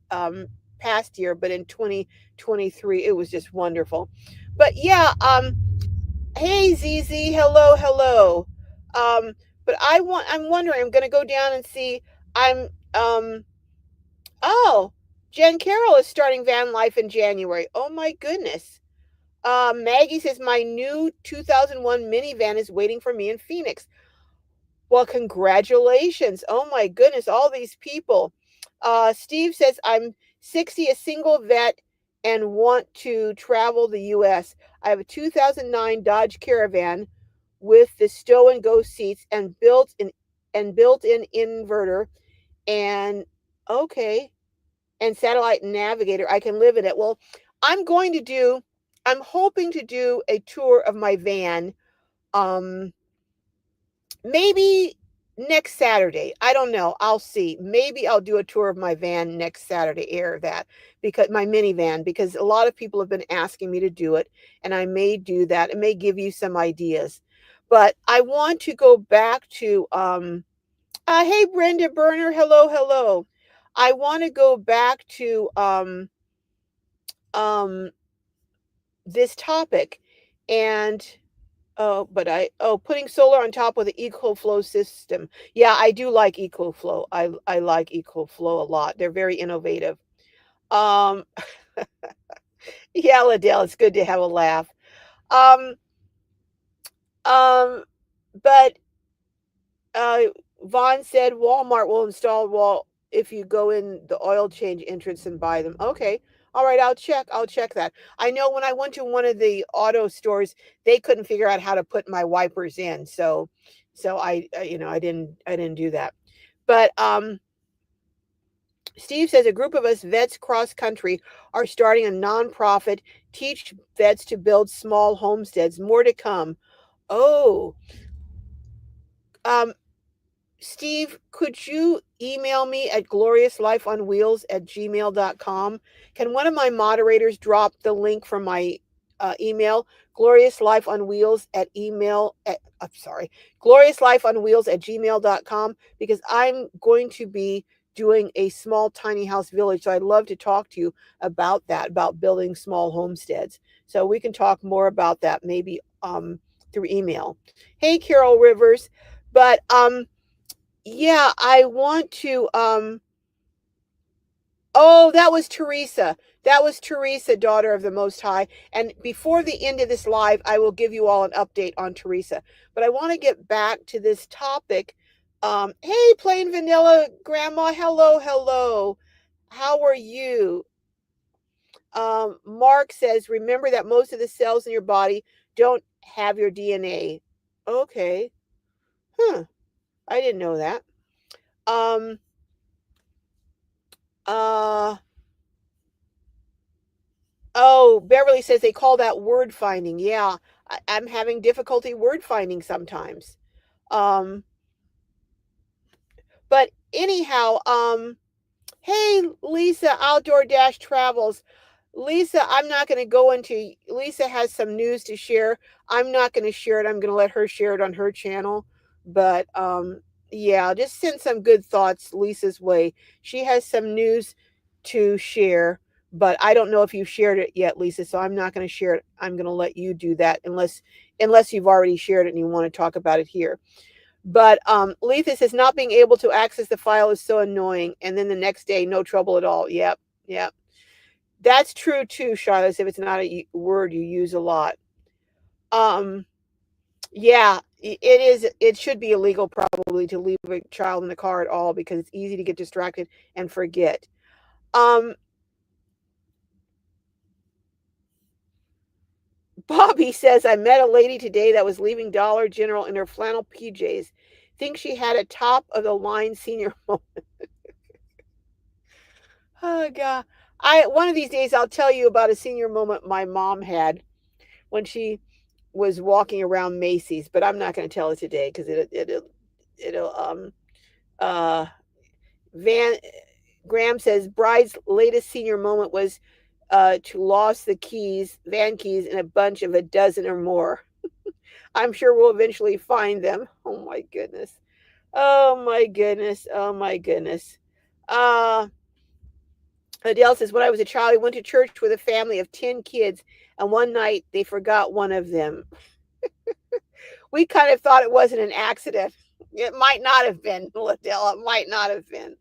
past year, but in 2023. It was just wonderful. But yeah, hey ZZ, hello, hello. Um, but I'm wondering, I'm gonna go down and see. I'm oh, Jen Carroll is starting van life in January. Oh my goodness. Maggie says my new 2001 minivan is waiting for me in Phoenix. Well, congratulations. Oh my goodness, all these people. Steve says, I'm 60, a single vet, and want to travel the US. I have a 2009 Dodge Caravan with the stow and go seats and built-in inverter and okay, and satellite navigator. I can live in it. Well, I'm going to do I'm hoping to do a tour of my van. Um Maybe next Saturday. I don't know. I'll see. Maybe I'll do a tour of my van next Saturday, air that because my minivan, because a lot of people have been asking me to do it, and I may do that. It may give you some ideas. But I want to go back to hey Brenda Burner, hello, hello. I want to go back to um this topic and putting solar on top of the EcoFlow system. Yeah, I do like EcoFlow. I like EcoFlow a lot. They're very innovative. Um, yeah, Liddell, it's good to have a laugh. Um, um, but uh, Vaughn said Walmart will install wall if you go in the oil change entrance and buy them. Okay. All right, I'll check. I'll check that. I know when I went to one of the auto stores, they couldn't figure out how to put my wipers in. So I didn't do that. But Steve says a group of us vets cross country are starting a nonprofit teach vets to build small homesteads. More to come. Oh, um, Steve, could you email me at gloriouslifeonwheels@gmail.com? Can one of my moderators drop the link from my email, gloriouslifeonwheels at email at, I'm sorry, gloriouslifeonwheels@gmail.com, because I'm going to be doing a small tiny house village. So I'd love to talk to you about that, about building small homesteads. So we can talk more about that maybe through email. Hey, Carol Rivers. But yeah, I want to oh, that was Teresa. That was Teresa, daughter of the Most High. And before the end of this live, I will give you all an update on Teresa. But I want to get back to this topic. Hey, plain vanilla grandma, hello, hello. How are you? Mark says, remember that most of the cells in your body don't have your DNA. Okay. Huh. I didn't know that. Um, uh, Oh, Beverly says they call that word finding. Yeah, I'm having difficulty word finding sometimes. Um, but anyhow, hey, Lisa, Outdoor Dash Travels. Lisa, I'm not going to go into. Lisa has some news to share. I'm not going to share it. I'm going to let her share it on her channel. But yeah, just send some good thoughts Lisa's way. She has some news to share, but I don't know if you've shared it yet, Lisa. So I'm not going to share it. I'm going to let you do that unless you've already shared it and you want to talk about it here. But Letha says not being able to access the file is so annoying, and then the next day, no trouble at all. Yep, yep. That's true too, Charlotte, if it's not a word you use a lot. Um, yeah, it is. It should be illegal probably to leave a child in the car at all because it's easy to get distracted and forget. Um, Bobby says, I met a lady today that was leaving Dollar General in her flannel PJs. Think she had a top of the line senior moment. Oh God. One of these days I'll tell you about a senior moment my mom had when she was walking around Macy's, but I'm not going to tell it today because it'll uh Van Graham says bride's latest senior moment was to lost the keys, van keys, in a bunch of a dozen or more. I'm sure we'll eventually find them. Oh my goodness. Oh my goodness. Oh my goodness. Uh Adele says, when I was a child, I went to church with a family of 10 kids, and one night they forgot one of them. We kind of thought it wasn't an accident. It might not have been, Adele. It might not have been.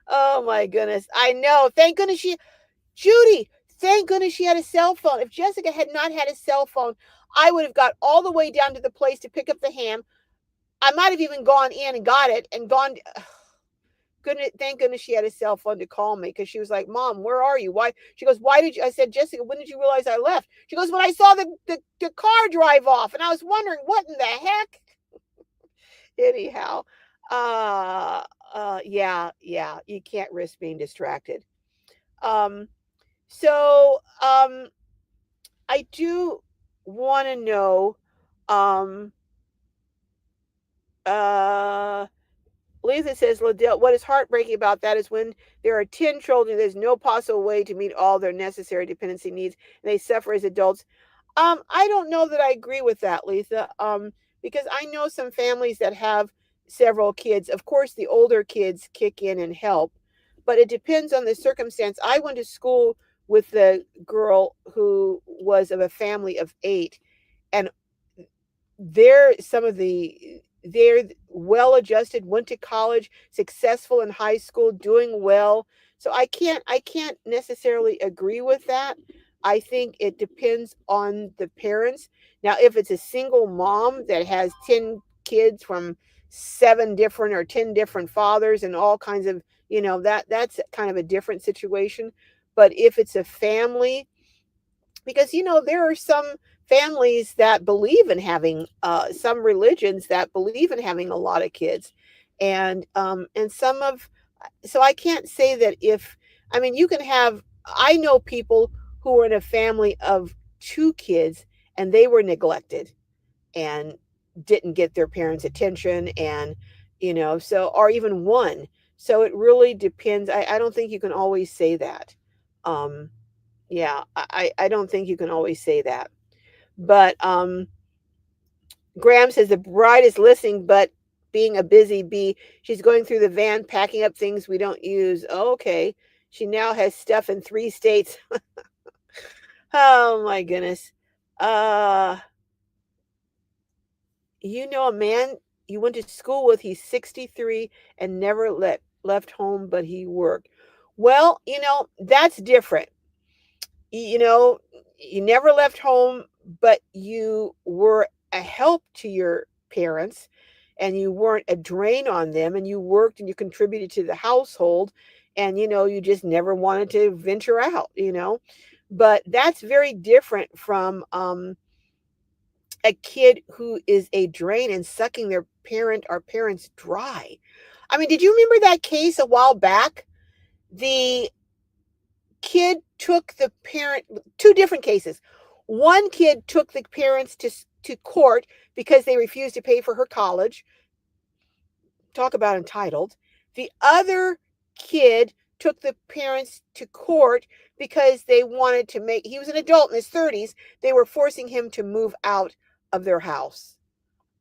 Oh my goodness. I know. Thank goodness Judy, thank goodness she had a cell phone. If Jessica had not had a cell phone, I would have got all the way down to the place to pick up the ham. I might have even gone in and got it and gone. Goodness, thank goodness she had a cell phone to call me because she was like, Mom, where are you? Why? She goes, why did you? I said, Jessica, when did you realize I left? She goes, when I saw the car drive off. And I was wondering, what in the heck? Anyhow, yeah, you can't risk being distracted. Um, so I do want to know, um, uh, Lisa says, Liddell, what is heartbreaking about that is when there are 10 children, there's no possible way to meet all their necessary dependency needs, and they suffer as adults. I don't know that I agree with that, Lisa, because I know some families that have several kids. Of course, the older kids kick in and help, but it depends on the circumstance. I went to school with the girl who was of a family of 8, and they're well adjusted, went to college, successful in high school, doing well. So I can't necessarily agree with that. I think it depends on the parents. Now if it's a single mom that has 10 kids from 7 different or 10 different fathers and all kinds of, that's kind of a different situation. But if it's a family, because there are some families that believe in having some religions that believe in having a lot of kids, and some of so I can't say that if I mean you can have I know people who were in a family of 2 kids and they were neglected and didn't get their parents attention, and so or even one. So it really depends. I don't think you can always say that. um yeah, I don't think you can always say that. But Graham says the bride is listening, but being a busy bee. She's going through the van, packing up things we don't use. Oh, okay. She now has stuff in 3 states. Oh my goodness. Uh, a man you went to school with, he's 63 and never left home, but he worked. Well, that's different. You know, you never left home, but you were a help to your parents and you weren't a drain on them, and you worked and you contributed to the household, and you just never wanted to venture out. But that's very different from a kid who is a drain and sucking our parents dry. I mean, did you remember that case a while back? The kid took the parent 2 different cases. One kid took the parents to court because they refused to pay for her college. Talk about entitled. The other kid took the parents to court because they wanted to make he was an adult in his 30s. They were forcing him to move out of their house.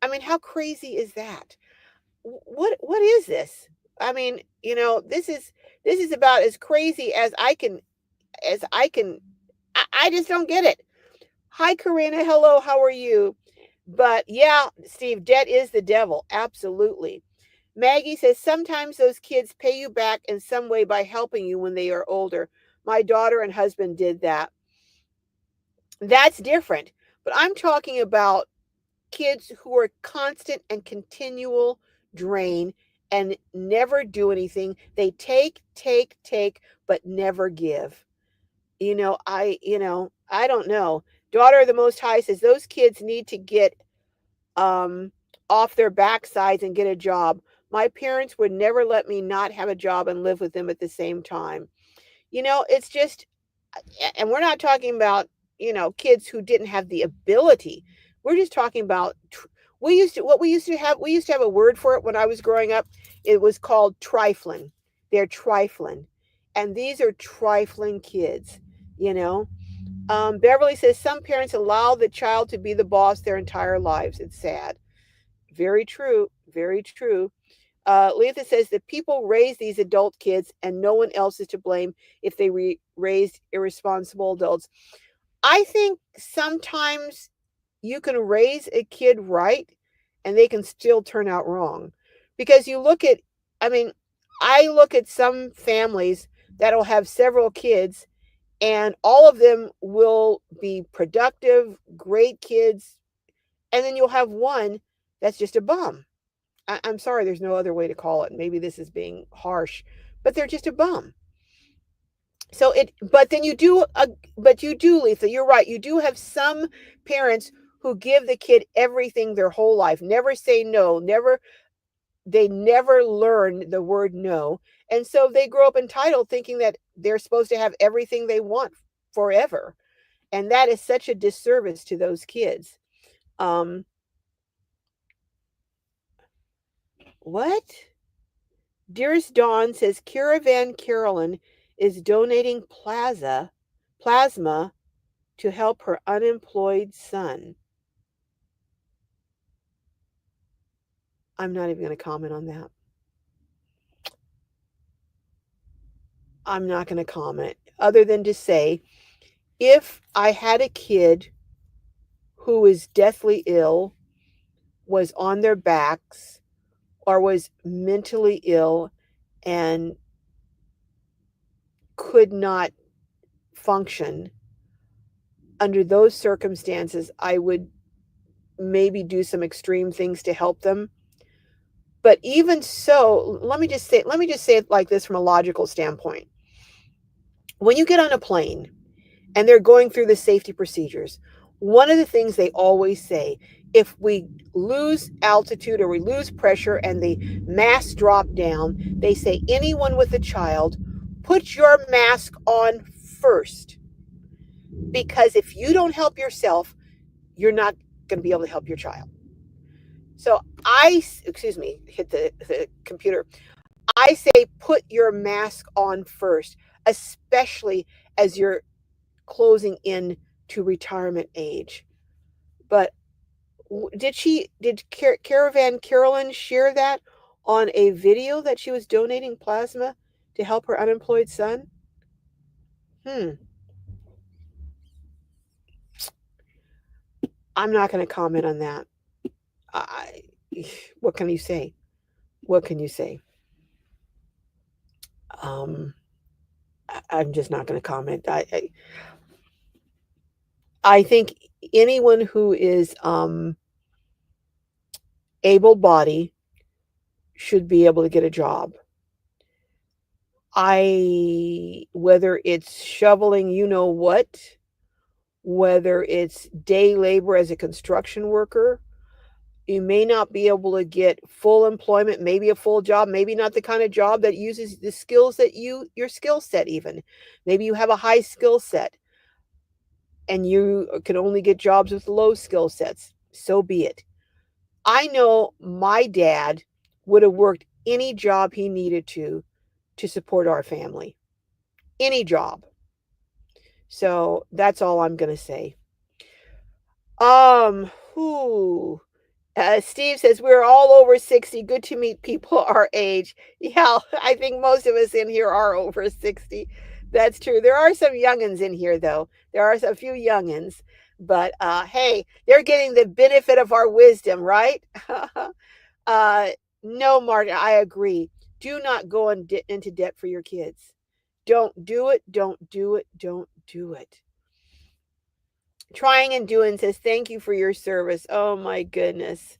I mean, how crazy is that? What is this? I mean, this is about as crazy as I can. I just don't get it. Hi, Karina. Hello. How are you? But yeah, Steve, debt is the devil. Absolutely. Maggie says sometimes those kids pay you back in some way by helping you when they are older. My daughter and husband did that. That's different. But I'm talking about kids who are constant and continual drain and never do anything. They take, take, take, but never give. I don't know. Daughter of the Most High says those kids need to get um off their backsides and get a job. My parents would never let me not have a job and live with them at the same time. It's just, and we're not talking about, kids who didn't have the ability. We're just talking about we used to have a word for it when I was growing up. It was called trifling. They're trifling. And these are trifling kids, you know. Beverly says some parents allow the child to be the boss their entire lives. It's sad. Very true. Very true. Letha says that people raise these adult kids and no one else is to blame if they raised irresponsible adults. I think sometimes you can raise a kid right and they can still turn out wrong. Because I mean, I look at some families that'll have several kids and all of them will be productive, great kids. And then you'll have one that's just a bum. I'm sorry, there's no other way to call it. Maybe this is being harsh, but they're just a bum. But then but you do, Lisa, you're right. You do have some parents who give the kid everything their whole life, never say no, they never learn the word no. And so they grow up entitled thinking that they're supposed to have everything they want forever. And that is such a disservice to those kids. Um, what? Dearest Dawn says Caravan Carolyn is donating plasma to help her unemployed son. I'm not even going to comment on that. I'm not going to comment other than to say if I had a kid who is deathly ill, was on their backs, or was mentally ill and could not function, under those circumstances, I would maybe do some extreme things to help them. But even so, let me just say it like this from a logical standpoint. When you get on a plane and they're going through the safety procedures, one of the things they always say, if we lose altitude or we lose pressure and the mask drop down, they say anyone with a child, put your mask on first. Because if you don't help yourself, you're not going to be able to help your child. So excuse me, hit the computer. I say put your mask on first, especially as you're closing in to retirement age. But did Caravan Carolyn share that on a video that she was donating plasma to help her unemployed son? I'm not going to comment on that. I, what can you say? What can you say? I'm just not going to comment. I think anyone who is able-bodied should be able to get a job. Whether it's shoveling, whether it's day labor as a construction worker, you may not be able to get full employment, maybe a full job, maybe not the kind of job that uses the skills that your skill set even. Maybe you have a high skill set and you can only get jobs with low skill sets. So be it. I know my dad would have worked any job he needed to support our family. Any job. So that's all I'm going to say. Who? Steve says, we're all over 60. Good to meet people our age. Yeah, I think most of us in here are over 60. That's true. There are some youngins in here, though. There are a few youngins. But hey, they're getting the benefit of our wisdom, right? No, Martin, I agree. Do not go into debt for your kids. Don't do it, don't do it, don't do it. Trying and doing says, thank you for your service. Oh my goodness.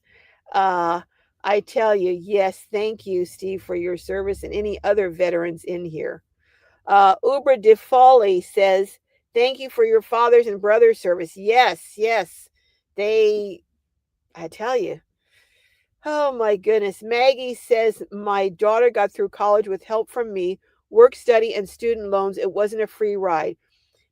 Uh, I tell you, yes, thank you, Steve, for your service and any other veterans in here. Ubra De Folly says, thank you for your fathers and brothers service. Yes, yes. They, I tell you, oh my goodness. Maggie says, my daughter got through college with help from me, work study, and student loans. It wasn't a free ride.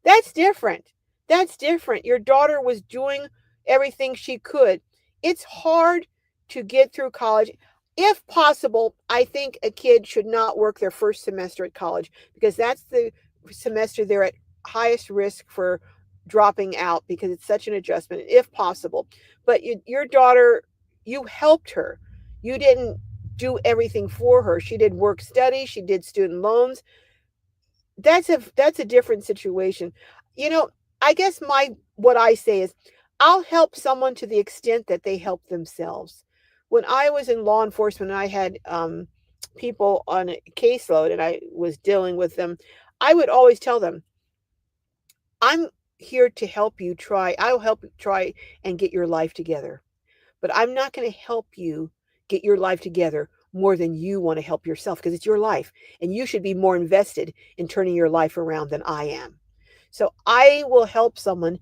That's different. That's different. Your daughter was doing everything she could. It's hard to get through college. If possible, I think a kid should not work their first semester at college because that's the semester they're at highest risk for dropping out because it's such an adjustment, if possible. But your daughter, you helped her. You didn't do everything for her. She did work study, she did student loans. That's a different situation. You know, I guess my what I say is I'll help someone to the extent that they help themselves. When I was in law enforcement and I had people on a caseload and I was dealing with them, I would always tell them, I'm here to help you try. I'll help you try and get your life together. But I'm not going to help you get your life together more than you want to help yourself because it's your life and you should be more invested in turning your life around than I am. So I will help someone,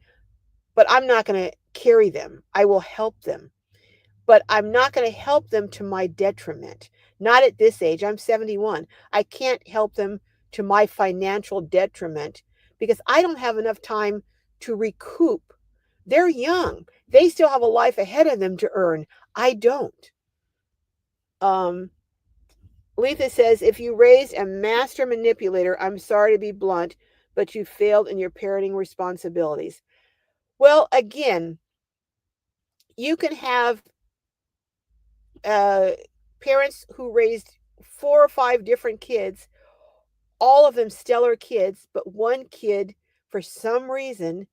but I'm not going to carry them. I will help them, but I'm not going to help them to my detriment. Not at this age. I'm 71. I can't help them to my financial detriment because I don't have enough time to recoup. They're young. They still have a life ahead of them to earn. I don't. Um, Letha says, if you raised a master manipulator, I'm sorry to be blunt, but you failed in your parenting responsibilities. Well, again, you can have uh, parents who raised 4 or 5 different kids, all of them stellar kids, but one kid, for some reason,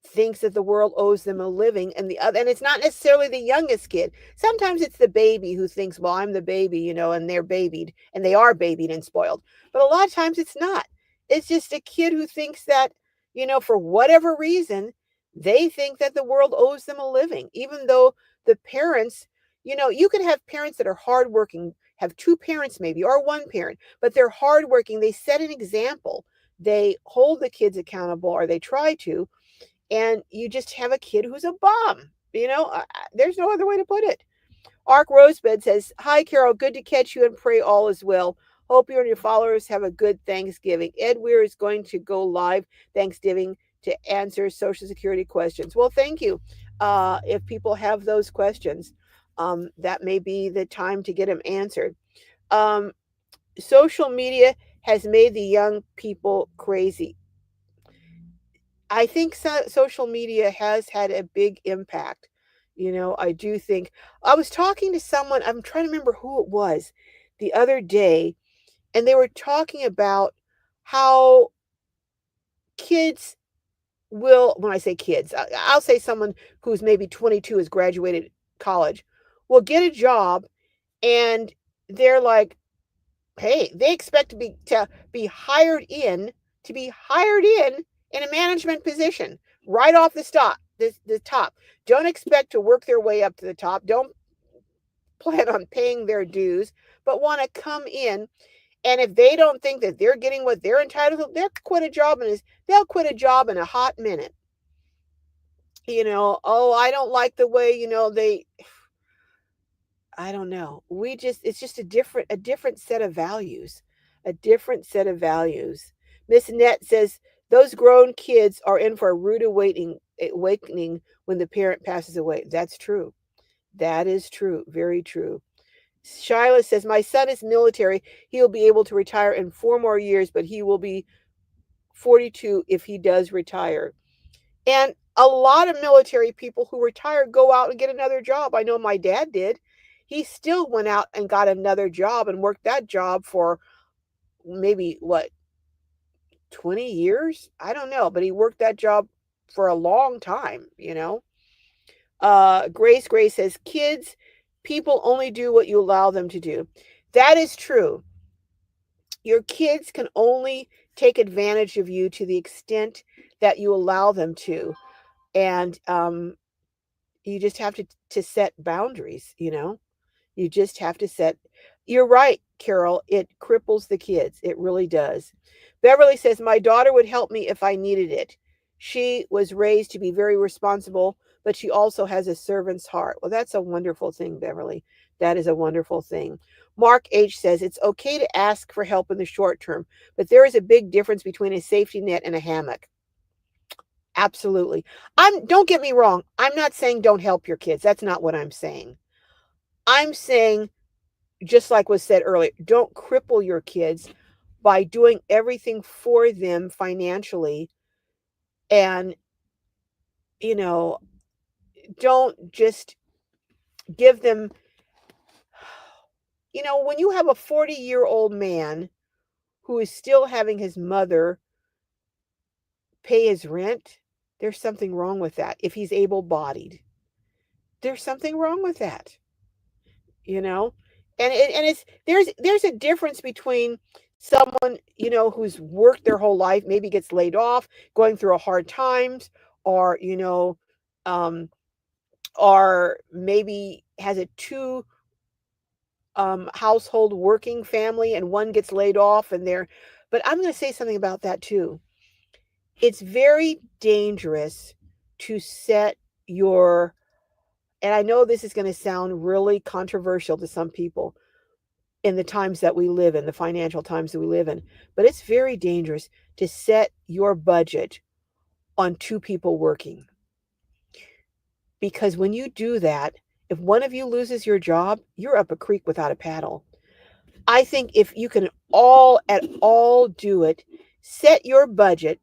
thinks that the world owes them a living and the other, and it's not necessarily the youngest kid. Sometimes it's the baby who thinks, well, I'm the baby, and they're babied and they are babied and spoiled. But a lot of times it's not. It's just a kid who thinks that, for whatever reason, they think that the world owes them a living, even though the parents, you can have parents that are hardworking, have two parents maybe, or one parent, but they're hardworking. They set an example. They hold the kids accountable, or they try to, and you just have a kid who's a bum. There's no other way to put it. Ark Rosebud says, hi, Carol. Good to catch you and pray all is well. Hope you and your followers have a good Thanksgiving. Ed Weir is going to go live Thanksgiving to answer Social Security questions. Well, thank you. If people have those questions, that may be the time to get them answered. Um, Social media has made the young people crazy. I think social media has had a big impact. I do think I was talking to someone, I'm trying to remember who it was the other day, and they were talking about how kids when I say kids, I'll say someone who's maybe 22 has graduated college, will get a job and they're like, hey, they expect to be hired in a management position right off the top. Don't expect to work their way up to the top. Don't plan on paying their dues, but want to come in. And if they don't think that they're getting what they're entitled to, they'll quit a job in a hot minute. Oh, I don't like the way, I don't know. It's just a different set of values. A different set of values. Miss Net says those grown kids are in for a rude awakening when the parent passes away. That's true. That is true. Very true. Shyla says, my son is military. He will be able to retire in 4 more years, but he will be 42 if he does retire. And a lot of military people who retire go out and get another job. I know my dad did. He still went out and got another job and worked that job for maybe 20 years? I don't know, but he worked that job for a long time. Grace says, kids, people only do what you allow them to do. That is true. Your kids can only take advantage of you to the extent that you allow them to, and, you just have to set boundaries, you know? You just have to set You're right, Carol, it cripples the kids, it really does. Beverly says, "My daughter would help me if I needed it. She was raised to be very responsible, but she also has a servant's heart." Well, that's a wonderful thing, Beverly. That is a wonderful thing. Mark H says, "It's okay to ask for help in the short term, but there is a big difference between a safety net and a hammock." Absolutely. Don't get me wrong, I'm not saying don't help your kids, that's not what I'm saying. I'm saying, just like was said earlier, don't cripple your kids by doing everything for them financially, and, you know, don't just give them when you have a 40-year-old man who is still having his mother pay his rent, there's something wrong with that. If he's able-bodied, there's something wrong with that, you know? And it's there's a difference between someone, who's worked their whole life, maybe gets laid off, going through a hard times, or, um, or maybe has a 2 household working family, and one gets laid off, but I'm going to say something about that too. It's very dangerous to set your and I know this is going to sound really controversial to some people in the times that we live in, the financial times that we live in, but it's very dangerous to set your budget on 2 people working. Because when you do that, if one of you loses your job, you're up a creek without a paddle. I think if you can all at all do it, set your budget.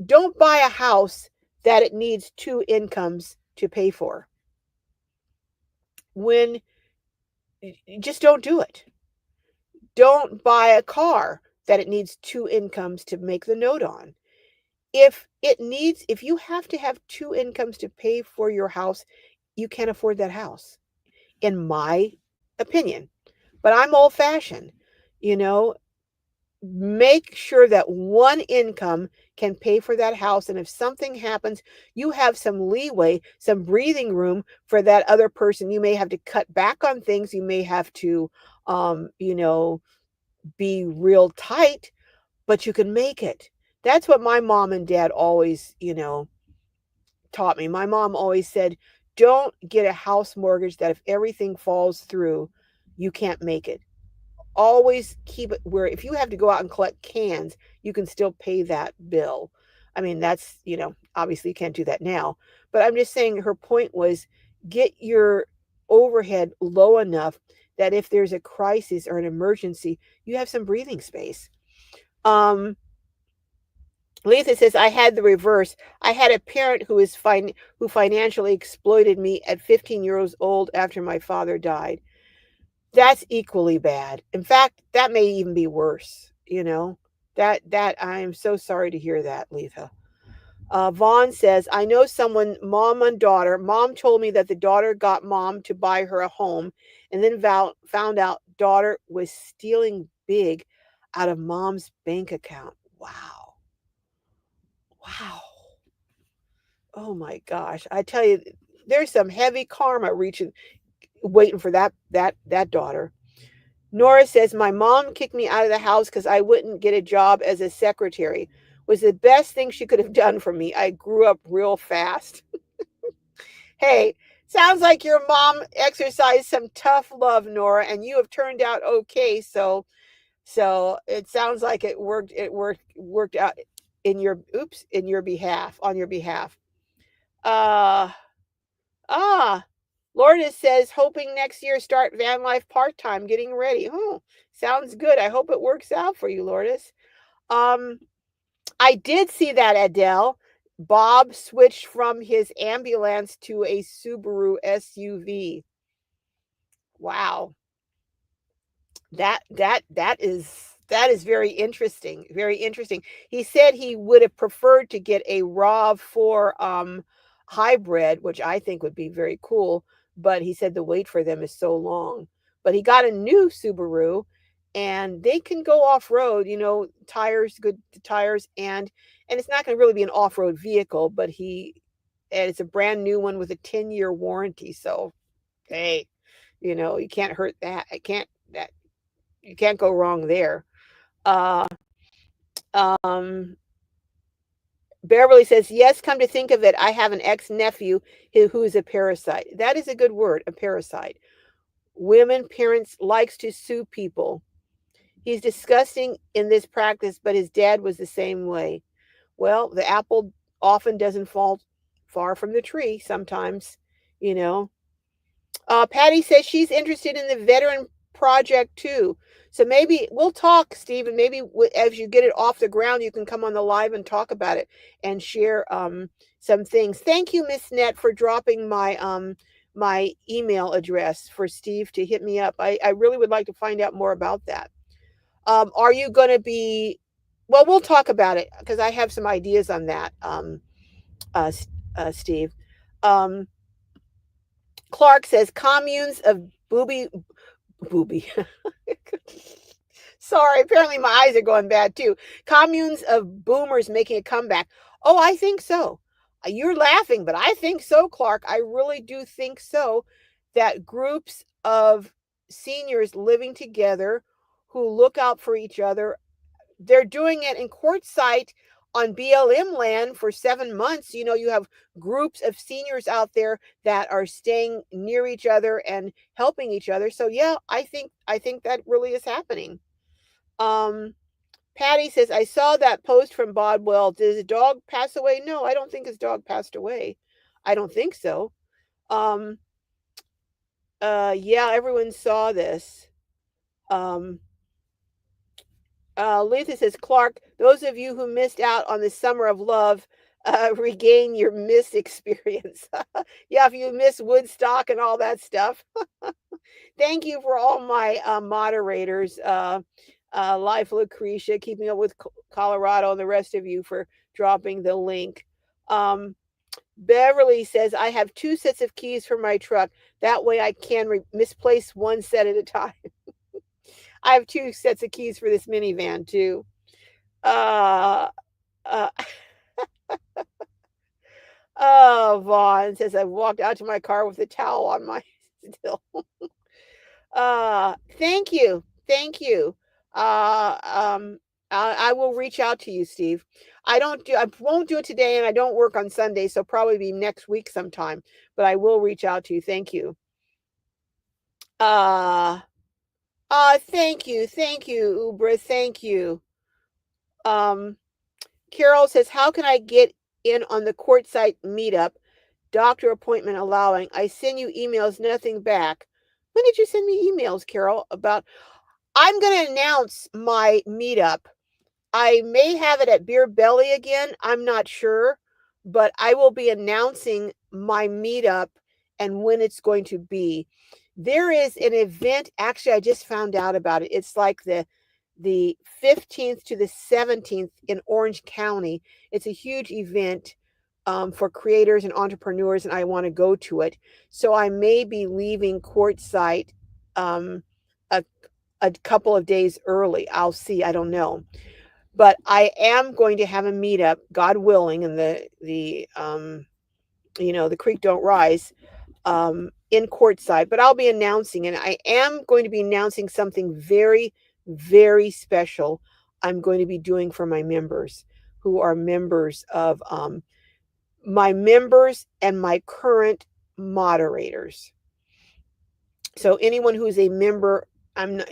Don't buy a house that it needs 2 incomes to pay for. When Just don't do it. Don't buy a car that it needs 2 incomes to make the note on. If you have to have 2 incomes to pay for your house, you can't afford that house, in my opinion. But I'm old fashioned. You know, make sure that one income can pay for that house. And if something happens, you have some leeway, some breathing room for that other person. You may have to cut back on things. You may have to, um, you know, be real tight, but you can make it. That's what my mom and dad always, taught me. My mom always said, don't get a house mortgage that if everything falls through, you can't make it. Always keep it where if you have to go out and collect cans, you can still pay that bill. I mean, that's, obviously you can't do that now. But I'm just saying her point was get your overhead low enough that if there's a crisis or an emergency, you have some breathing space. Lisa says, I had the reverse. I had a parent who financially exploited me at 15 years old after my father died. That's equally bad. In fact, that may even be worse. That I am so sorry to hear that, Letha. Vaughn says, I know someone, mom and daughter. Mom told me that the daughter got mom to buy her a home, and then found out daughter was stealing big out of mom's bank account. Wow. Wow. Oh my gosh. I tell you, there's some heavy karma waiting for that daughter. Nora says, my mom kicked me out of the house because I wouldn't get a job as a secretary. Was the best thing she could have done for me. I grew up real fast. Hey, sounds like your mom exercised some tough love, Nora, and you have turned out okay. So it sounds like it worked out in your behalf, on your behalf. Uh ah Lourdes says, hoping next year start van life part-time, getting ready. Oh, sounds good. I hope it works out for you, Lourdes. Um, I did see that, Adele. Bob switched from his ambulance to a Subaru SUV. Wow. That is very interesting. Very interesting. He said he would have preferred to get a RAV4 hybrid, which I think would be very cool, but he said the wait for them is so long. But he got a new Subaru, and they can go off-road, tires, good tires, and it's not gonna really be an off-road vehicle, but and it's a brand new one with a 10-year warranty, so, hey, you can't hurt that. I can't that you can't go wrong there. Uh, um, Beverly says, "Yes, come to think of it, I have an ex-nephew who is a parasite." That is a good word, a parasite. Women parents likes to sue people. He's disgusting in this practice, but his dad was the same way. Well, the apple often doesn't fall far from the tree sometimes, you know. Patty says she's interested in the veteran project too. So maybe we'll talk, Steve, and maybe as you get it off the ground, you can come on the live and talk about it and share some things. Thank you, Miss Net, for dropping my email address for Steve to hit me up. I really would like to find out more about that. Are you going to be? Well, we'll talk about it because I have some ideas on that, Steve. Um, Clark says communes of booby. Sorry, apparently my eyes are going bad too. Communes of boomers making a comeback. Oh, I think so. You're laughing, but I think so, Clark. I really do think so. That groups of seniors living together who look out for each other, they're doing it in quartzsite on BLM land for 7 months. You have groups of seniors out there that are staying near each other and helping each other. So yeah, I think that really is happening. Um, Patty says, I saw that post from Bodwell. Did his dog pass away? No, I don't think his dog passed away. I don't think so. Um, yeah, everyone saw this. Um, Letha says, Clark, those of you who missed out on the summer of love, regain your missed experience. Yeah, if you miss Woodstock and all that stuff. Thank you for all my moderators, Life Lucretia, Keeping Up with Colorado, and the rest of you for dropping the link. Beverly says, I have 2 sets of keys for my truck. That way I can misplace one set at a time. I have 2 sets of keys for this minivan too. Uh, uh, oh, Vaughn says, I walked out to my car with a towel on my still. Thank you. Thank you. Uh, um, I will reach out to you, Steve. I won't do it today and I don't work on Sunday, so probably be next week sometime, but I will reach out to you. Thank you. Uh, thank you. Thank you, Ubra. Thank you. Um, Carol says, how can I get in on the quartzsite meetup? Doctor appointment allowing. I send you emails, nothing back. When did you send me emails, Carol, about I'm going to announce my meetup. I may have it at Beer Belly again. I'm not sure, but I will be announcing my meetup and when it's going to be. There is an event. Actually, I just found out about it. It's like the 15th to the 17th in Orange County. It's a huge event for creators and entrepreneurs, and I want to go to it. So I may be leaving Quartzsite um, a, a couple of days early. I'll see. I don't know. But I am going to have a meetup, God willing, and the creek don't rise in Quartzsite. But I'll be announcing, and I am going to be announcing something very, very special. I'm going to be doing for my members who are members of my members and my current moderators. So anyone who is a member, I'm not,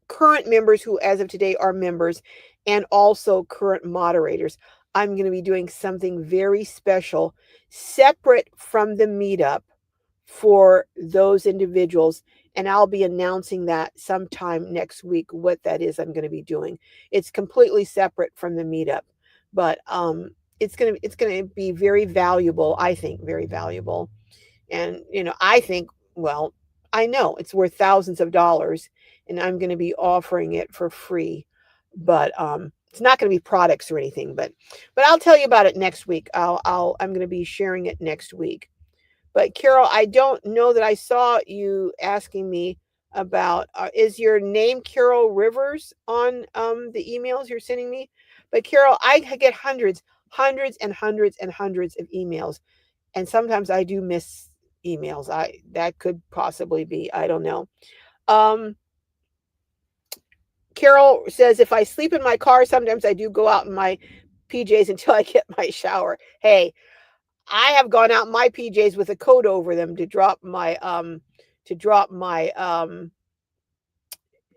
current members who as of today are members and also current moderators. I'm going to be doing something very special separate from the meetup for those individuals, and I'll be announcing that sometime next week what that is I'm going to be doing. It's completely separate from the meetup, but it's going to be very valuable, I think, very valuable. And I think, well, I know it's worth thousands of dollars, and I'm going to be offering it for free. But it's not going to be products or anything, but I'll tell you about it next week. I'm going to be sharing it next week. But Carol, I don't know that I saw you asking me about, is your name Carol Rivers on the emails you're sending me? But Carol, I get hundreds and hundreds and hundreds of emails, and sometimes I do miss emails. I That could possibly be, I don't know. Um, Carol says, if I sleep in my car, sometimes I do go out in my PJs until I get my shower. Hey, I have gone out in my PJs with a coat over them to drop my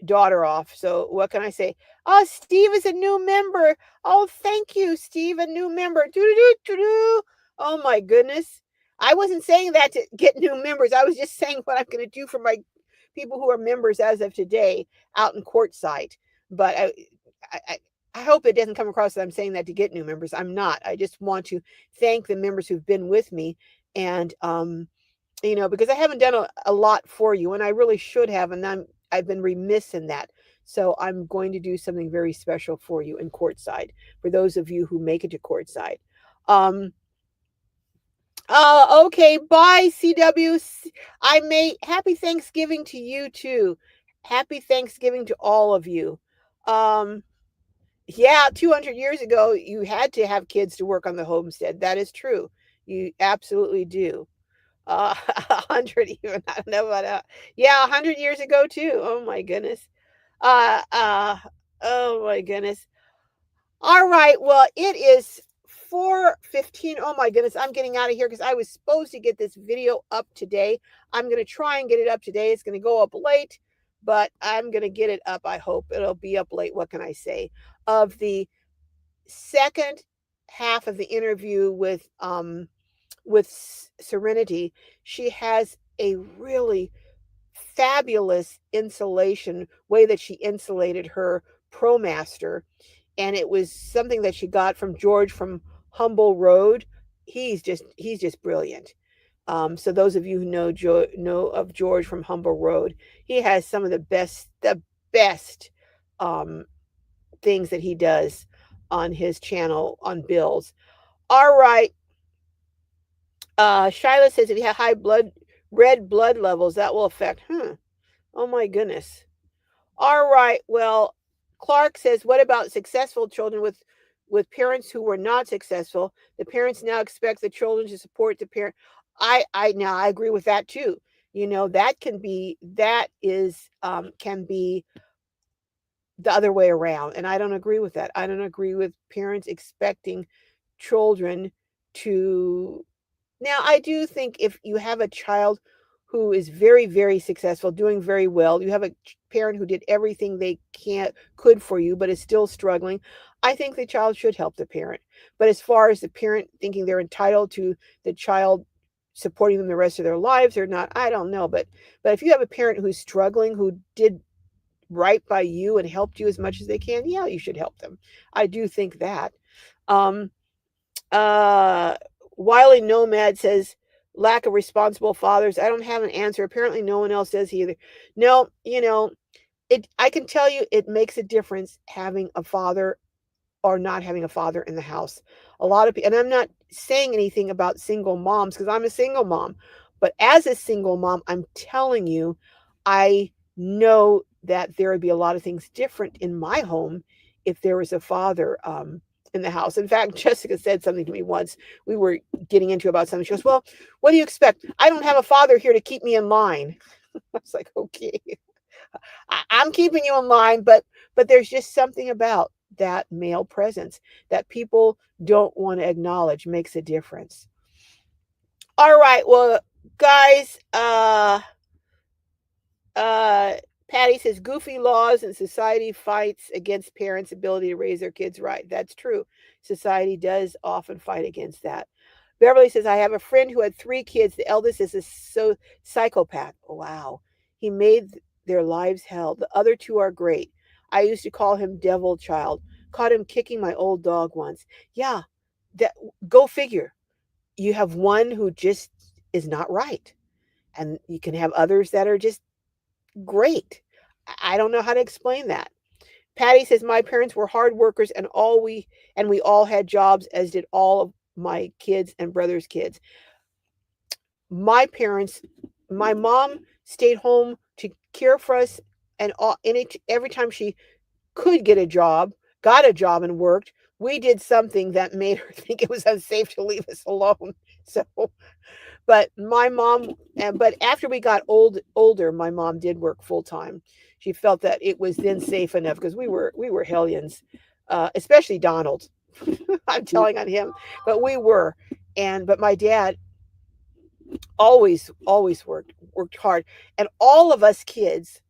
daughter off. So what can I say? Oh, Steve is a new member. Oh, thank you, Steve, a new member. Doo-doo-doo-doo-doo. Oh my goodness. I wasn't saying that to get new members. I was just saying what I'm going to do for my people who are members as of today out in Quartzsite. But I, I, I hope it doesn't come across that I'm saying that to get new members. I'm not. I just want to thank the members who've been with me, and because I haven't done a lot for you, and I really should have, and I've been remiss in that. So I'm going to do something very special for you in Quartzsite, for those of you who make it to Quartzsite. Um, okay, bye, CW. I may Happy Thanksgiving to you too. Happy Thanksgiving to all of you. Um, yeah, 200 years ago, you had to have kids to work on the homestead. That is true. You absolutely do. 100 even, I don't know about yeah, 100 years ago too. Oh my goodness. Uh, uh, oh my goodness. All right, well, it is 4:15. Oh my goodness, I'm getting out of here because I was supposed to get this video up today. I'm going to try and get it up today. It's going to go up late, but I'm going to get it up. I hope it'll be up late. What can I say? Of the second half of the interview with Serenity, she has a really fabulous insulation way that she insulated her ProMaster, and it was something that she got from George from Humble Road. He's just brilliant. So those of you who know of George from Humble Road, he has some of the best um, things that he does on his channel on bills. All right. Shyla says if you have red blood levels, that will affect. Oh my goodness. All right. Well, Clark says, what about successful children with parents who were not successful? The parents now expect the children to support the parent. I agree with that too. Can be the other way around, and I don't agree with that. I don't agree with parents expecting children to. Now, I do think if you have a child who is very, very successful, doing very well, you have a parent who did everything they could for you, but is still struggling, I think the child should help the parent. But as far as the parent thinking they're entitled to the child supporting them the rest of their lives or not, I don't know. But if you have a parent who's struggling, who did right by you and helped you as much as they can, yeah, you should help them. I do think that. Um, uh, Wiley Nomad says, lack of responsible fathers. I don't have an answer. Apparently, no one else does either. No, I can tell you it makes a difference having a father or not having a father in the house. A lot of people, and I'm not saying anything about single moms because I'm a single mom, but as a single mom, I'm telling you, I know that there would be a lot of things different in my home if there was a father in the house. In fact, Jessica said something to me once. We were getting into about something. She goes, well, what do you expect? I don't have a father here to keep me in line. I was like, okay, I'm keeping you in line, but there's just something about that male presence that people don't want to acknowledge makes a difference. All right, well, guys, uh, Patty says goofy laws and society fights against parents' ability to raise their kids right. That's true. Society does often fight against that. Beverly says, I have a friend who had 3 kids. The eldest is a psychopath. Wow. He made their lives hell. The other 2 are great. I used to call him devil child. Caught him kicking my old dog once. Yeah, that go figure. You have one who just is not right. And you can have others that are just great. I don't know how to explain that. Patty says my parents were hard workers and we all had jobs, as did all of my kids and brothers' kids. My parents, my mom stayed home to care for us, and every time she could get a job, got a job and worked, we did something that made her think it was unsafe to leave us alone. So, but my mom, but after we got older, my mom did work full time. She felt that it was then safe enough because we were hellions, especially Donald. I'm telling on him, but we were, but my dad always worked hard, and all of us kids,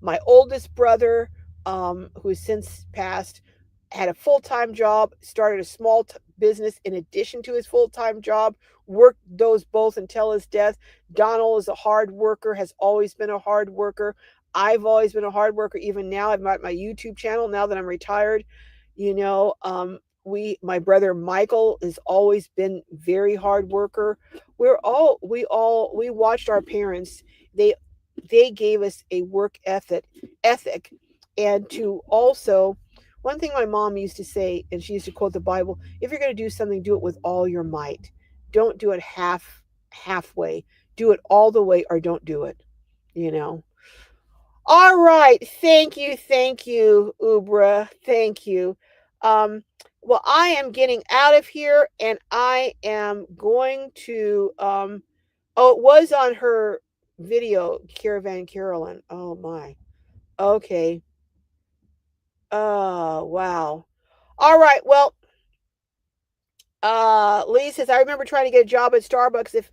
my oldest brother, who has since passed, had a full-time job, started a small business in addition to his full-time job, worked those both until his death. Donald is a hard worker, has always been a hard worker. I've always been a hard worker. Even now, I've got my YouTube channel now that I'm retired. you know um my brother Michael has always been very hard worker. We watched our parents. They they gave us a work ethic. And to also, one thing my mom used to say, and she used to quote the Bible: if you're going to do something, do it with all your might. Don't do it halfway. Do it all the way, or don't do it. you know all right. Thank you, Ubra. Thank you. Um, well, I am getting out of here, and I am going to. Oh, it was on her video, Caravan Carolyn. Oh my. Okay. Oh wow. All right. Well, Lee says I remember trying to get a job at Starbucks. If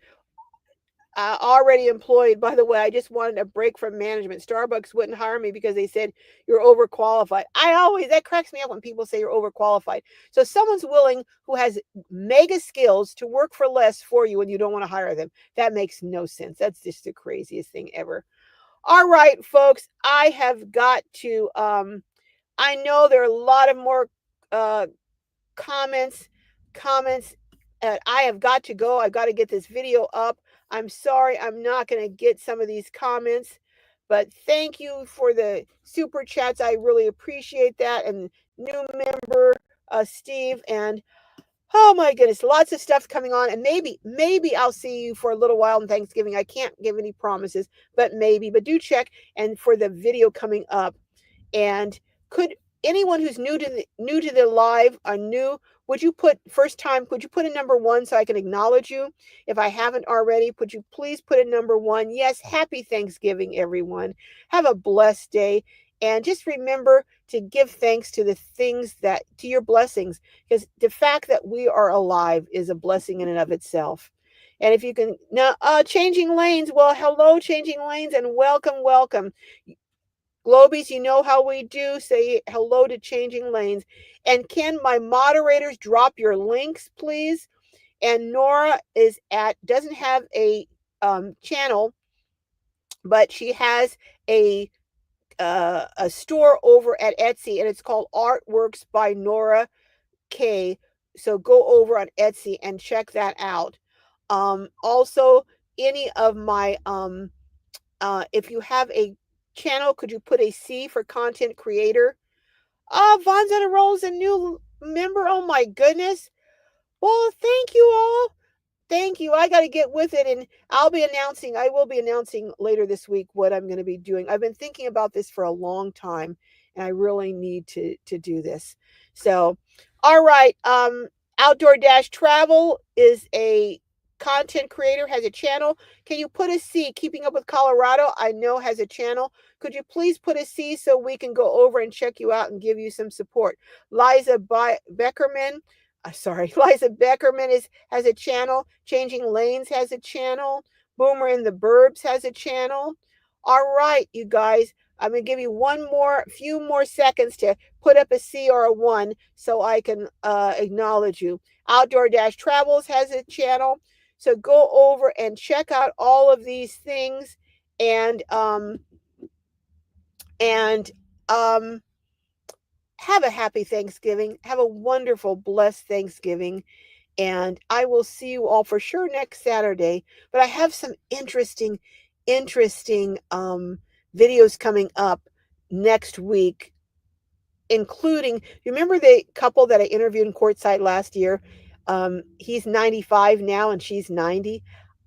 already employed. By the way, I just wanted a break from management. Starbucks wouldn't hire me because they said you're overqualified. That cracks me up when people say you're overqualified. So someone's willing, who has mega skills, to work for less for you, and you don't want to hire them. That makes no sense. That's just the craziest thing ever. All right, folks, I have got to. I know there are a lot of more uh, comments, comments. I have got to go. I've got to get this video up. I'm sorry I'm not going to get some of these comments, but thank you for the super chats. I really appreciate that. And new member, Steve, and oh my goodness, lots of stuff coming on. And maybe I'll see you for a little while on Thanksgiving. I can't give any promises, but maybe. But do check and for the video coming up. And could anyone who's new to the live, are new, would you put a number one so I can acknowledge you? If I haven't already, would you please put a number one? Yes, happy Thanksgiving, everyone. Have a blessed day. And just remember to give thanks to to your blessings, because the fact that we are alive is a blessing in and of itself. And if you can now, changing lanes. Well, hello, changing lanes, and welcome. Globies, you know how we do. Say hello to changing lanes. And can my moderators drop your links, please? And Nora doesn't have a channel, but she has a store over at Etsy, and it's called Artworks by Nora K. So go over on Etsy and check that out. Also, any of my if you have a channel, could you put a C for content creator? Von's on a roll as a new member. Oh my goodness. Well, thank you all. Thank you. I got to get with it, and I will be announcing later this week what I'm going to be doing. I've been thinking about this for a long time, and I really need to do this. So, all right. Outdoor Dash Travel is a content creator, has a channel. Can you put a C? Keeping Up with Colorado, I know, has a channel. Could you please put a C so we can go over and check you out and give you some support? Liza Beckerman. Liza Beckerman has a channel. Changing Lanes has a channel. Boomer and the Burbs has a channel. All right, you guys, I'm gonna give you few more seconds to put up a C or a 1 so I can acknowledge you. Outdoor Dash Travels has a channel. So go over and check out all of these things, and and have a happy Thanksgiving. Have a wonderful, blessed Thanksgiving. And I will see you all for sure next Saturday. But I have some interesting videos coming up next week, including, you remember the couple that I interviewed in Courtside last year? He's 95 now and she's 90.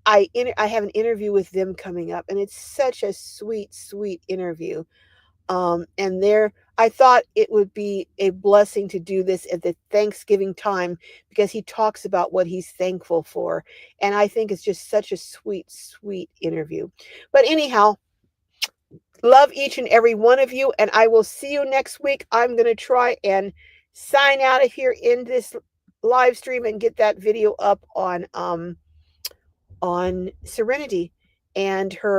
I have an interview with them coming up, and it's such a sweet, sweet interview. And there I thought it would be a blessing to do this at the Thanksgiving time because he talks about what he's thankful for, and I think it's just such a sweet, sweet interview. But anyhow, love each and every one of you, and I will see you next week. I'm gonna try and sign out of here in this live stream and get that video up on Serenity and her